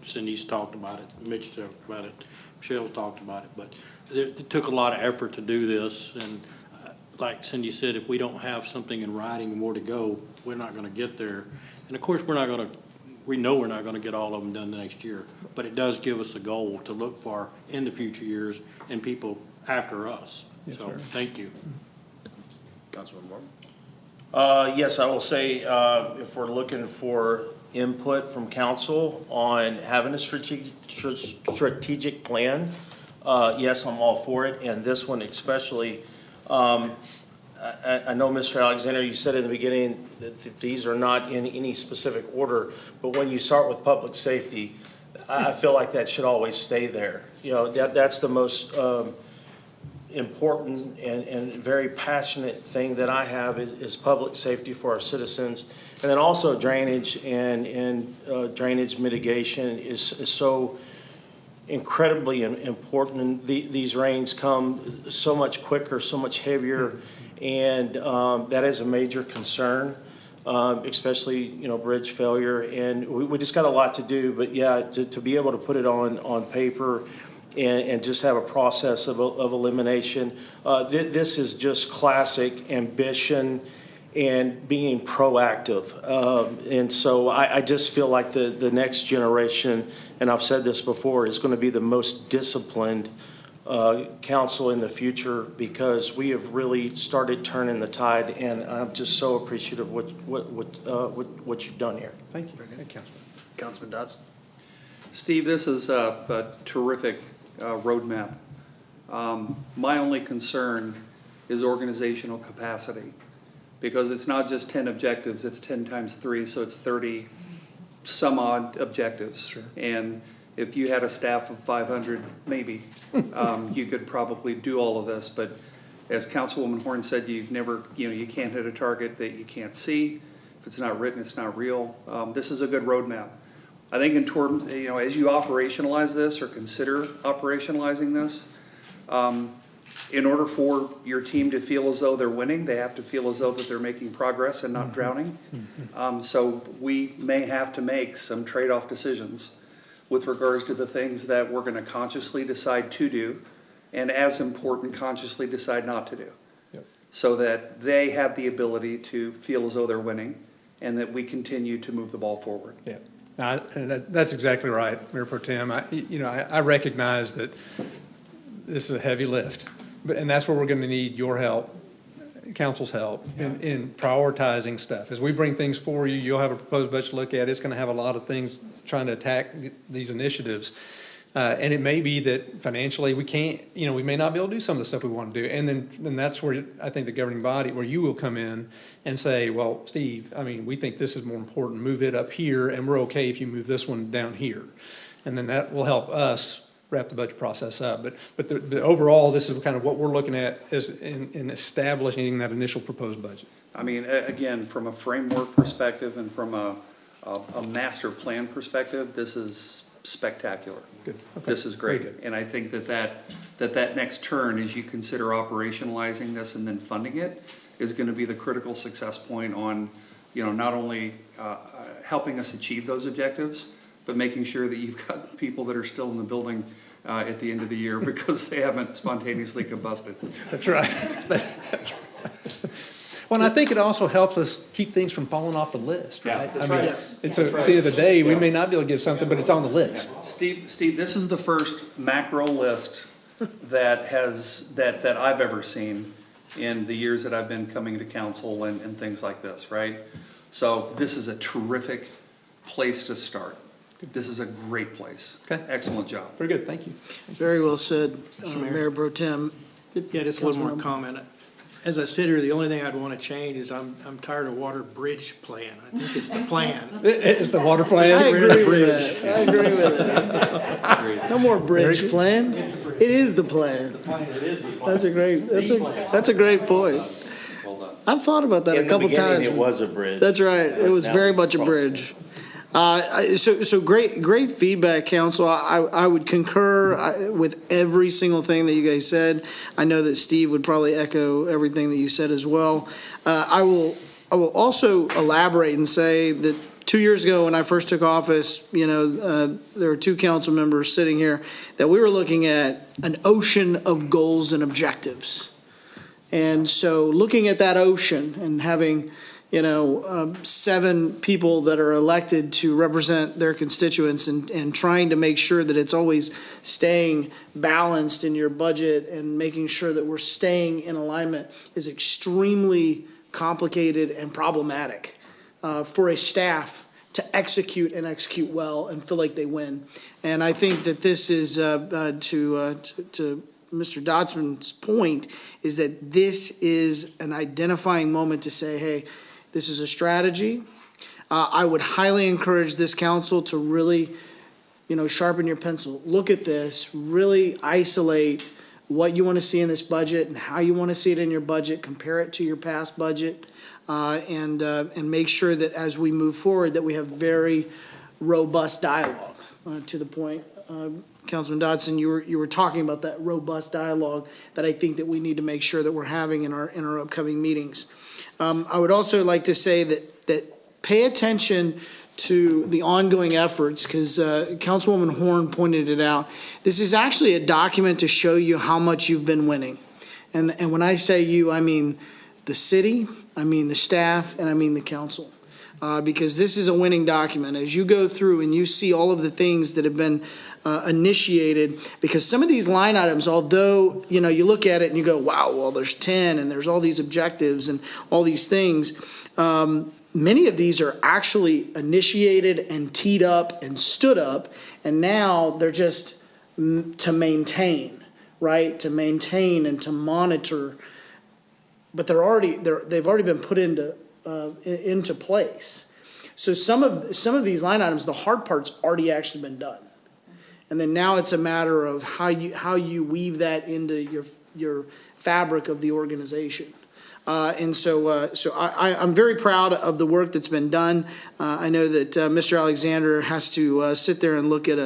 Cindy's talked about it, Mitch talked about it, Michelle's talked about it, but it took a lot of effort to do this, and like Cindy said, if we don't have something in writing and more to go, we're not going to get there. And of course, we know we're not going to get all of them done the next year, but it does give us a goal to look for in the future years and people after us. Yes, so sir. Thank you. Councilman Morgan. Yes, I will say, if we're looking for input from council on having a strategic plan, yes, I'm all for it, and this one especially. I know, Mr. Alexander, you said in the beginning that these are not in any specific order, but when you start with public safety, I feel like that should always stay there. That's the most important and very passionate thing that I have is public safety for our citizens. And then also drainage and drainage mitigation is so incredibly important. And these rains come so much quicker, so much heavier, and that is a major concern, especially bridge failure. And we just got a lot to do, but yeah, to be able to put it on paper and just have a process of elimination. This is just classic ambition and being proactive. And so I just feel like the next generation, and I've said this before, is going to be the most disciplined council in the future, because we have really started turning the tide, and I'm just so appreciative of what you've done here. Thank you. Hey, Councilman. Councilman Dodson. Steve, this is a terrific roadmap. My only concern is organizational capacity, because it's not just 10 objectives, it's 10 times 3, so it's 30 some odd objectives. Sure. And if you had a staff of 500, maybe, you could probably do all of this. But as Councilwoman Horn said, you can't hit a target that you can't see. If it's not written, it's not real. This is a good roadmap. I think in terms, as you operationalize this or consider operationalizing this, in order for your team to feel as though they're winning, they have to feel as though that they're making progress and not drowning. So we may have to make some trade-off decisions with regards to the things that we're going to consciously decide to do, and as important, consciously decide not to do. Yep. So that they have the ability to feel as though they're winning, and that we continue to move the ball forward. Yeah. That's exactly right, Mayor Pro Tem. I recognize that this is a heavy lift, and that's where we're going to need your help, council's help, in prioritizing stuff. As we bring things for you, you'll have a proposed budget to look at. It's going to have a lot of things trying to attack these initiatives. And it may be that financially we can't, we may not be able to do some of the stuff we want to do. And then that's where I think the governing body, where you will come in and say, well, Steve, we think this is more important. Move it up here, and we're okay if you move this one down here. And then that will help us wrap the budget process up. But the overall, this is kind of what we're looking at as in establishing that initial proposed budget. Again, from a framework perspective and from a master plan perspective, this is spectacular. Good. Okay. This is great. And I think that next turn, as you consider operationalizing this and then funding it, is going to be the critical success point on, not only helping us achieve those objectives, but making sure that you've got people that are still in the building at the end of the year because they haven't spontaneously combusted. That's right. Well, and I think it also helps us keep things from falling off the list, right? Yeah, right. At the end of the day, we may not be able to give something, but it's on the list. Yeah. Steve, this is the first macro list that I've ever seen in the years that I've been coming to council and things like this, right? So this is a terrific place to start. This is a great place. Okay. Excellent job. Very good. Thank you. Very well said, Mayor Pro Tem. Yeah, just one more comment. As I sit here, the only thing I'd want to change is I'm tired of water bridge plan. I think it's the plan. It's the water plan. I agree with that. I agree with it. No more bridge plan. It is the plan. That's a great point. Well done. I've thought about that a couple times. It was a bridge. That's right. It was very much a bridge. So great feedback, council. I would concur with every single thing that you guys said. I know that Steve would probably echo everything that you said as well. I will also elaborate and say that 2 years ago when I first took office, there were two council members sitting here that we were looking at an ocean of goals and objectives. And so looking at that ocean and having 7 people that are elected to represent their constituents and trying to make sure that it's always staying balanced in your budget and making sure that we're staying in alignment is extremely complicated and problematic for a staff to execute and execute well and feel like they win. And I think that this is to Mr. Dodsman's point is that this is an identifying moment to say, hey, this is a strategy. I would highly encourage this council to really, sharpen your pencil. Look at this, really isolate what you want to see in this budget and how you want to see it in your budget, compare it to your past budget, and make sure that as we move forward that we have very robust dialogue. To the point, Councilman Dodson, you were talking about that robust dialogue that I think that we need to make sure that we're having in our upcoming meetings. I would also like to say that pay attention to the ongoing efforts because Councilwoman Horn pointed it out. This is actually a document to show you how much you've been winning. And when I say you, I mean the city, I mean the staff, and I mean the council. Because this is a winning document. As you go through and you see all of the things that have been initiated, because some of these line items, although you look at it and you go, wow, well there's 10 and there's all these objectives and all these things, many of these are actually initiated and teed up and stood up, and now they're just to maintain, right? To maintain and to monitor, but they've already been put into place. So some of these line items, the hard part's already actually been done. And then now it's a matter of how you weave that into your fabric of the organization. So I'm very proud of the work that's been done. I know that Mr. Alexander has to sit there and look at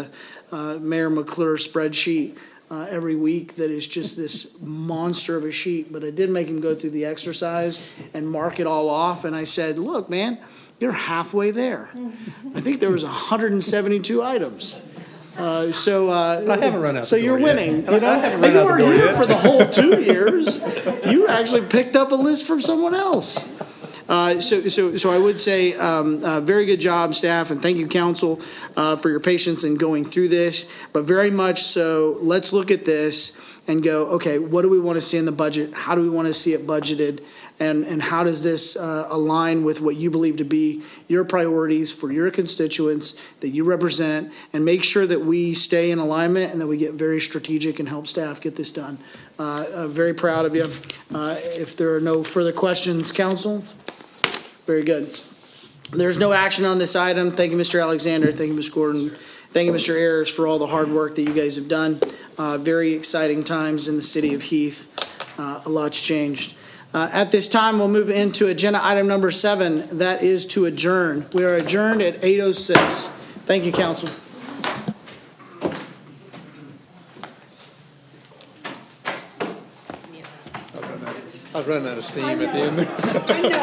a Mayor McClure spreadsheet every week that is just this monster of a sheet. But I did make him go through the exercise and mark it all off. And I said, look, man, you're halfway there. I think there was 172 items. I haven't run out So the door you're yet. winning. I haven't run You out the weren't door here yet. for the whole 2 years. You actually picked up a list from someone else. So I would say, very good job, staff, and thank you, council, for your patience in going through this. But very much so, let's look at this and go, okay, what do we want to see in the budget? How do we want to see it budgeted? And how does this align with what you believe to be your priorities for your constituents that you represent, and make sure that we stay in alignment and that we get very strategic and help staff get this done. Very proud of you. If there are no further questions, council, very good. There's no action on this item. Thank you, Mr. Alexander. Thank you, Ms. Gordon. Thank you, Mr. Ayers, for all the hard work that you guys have done. Very exciting times in the city of Heath. A lot's changed. At this time, we'll move into agenda item number 7. That is to adjourn. We are adjourned at 8:06. Thank you, council. I was running out of steam at the end there. I know.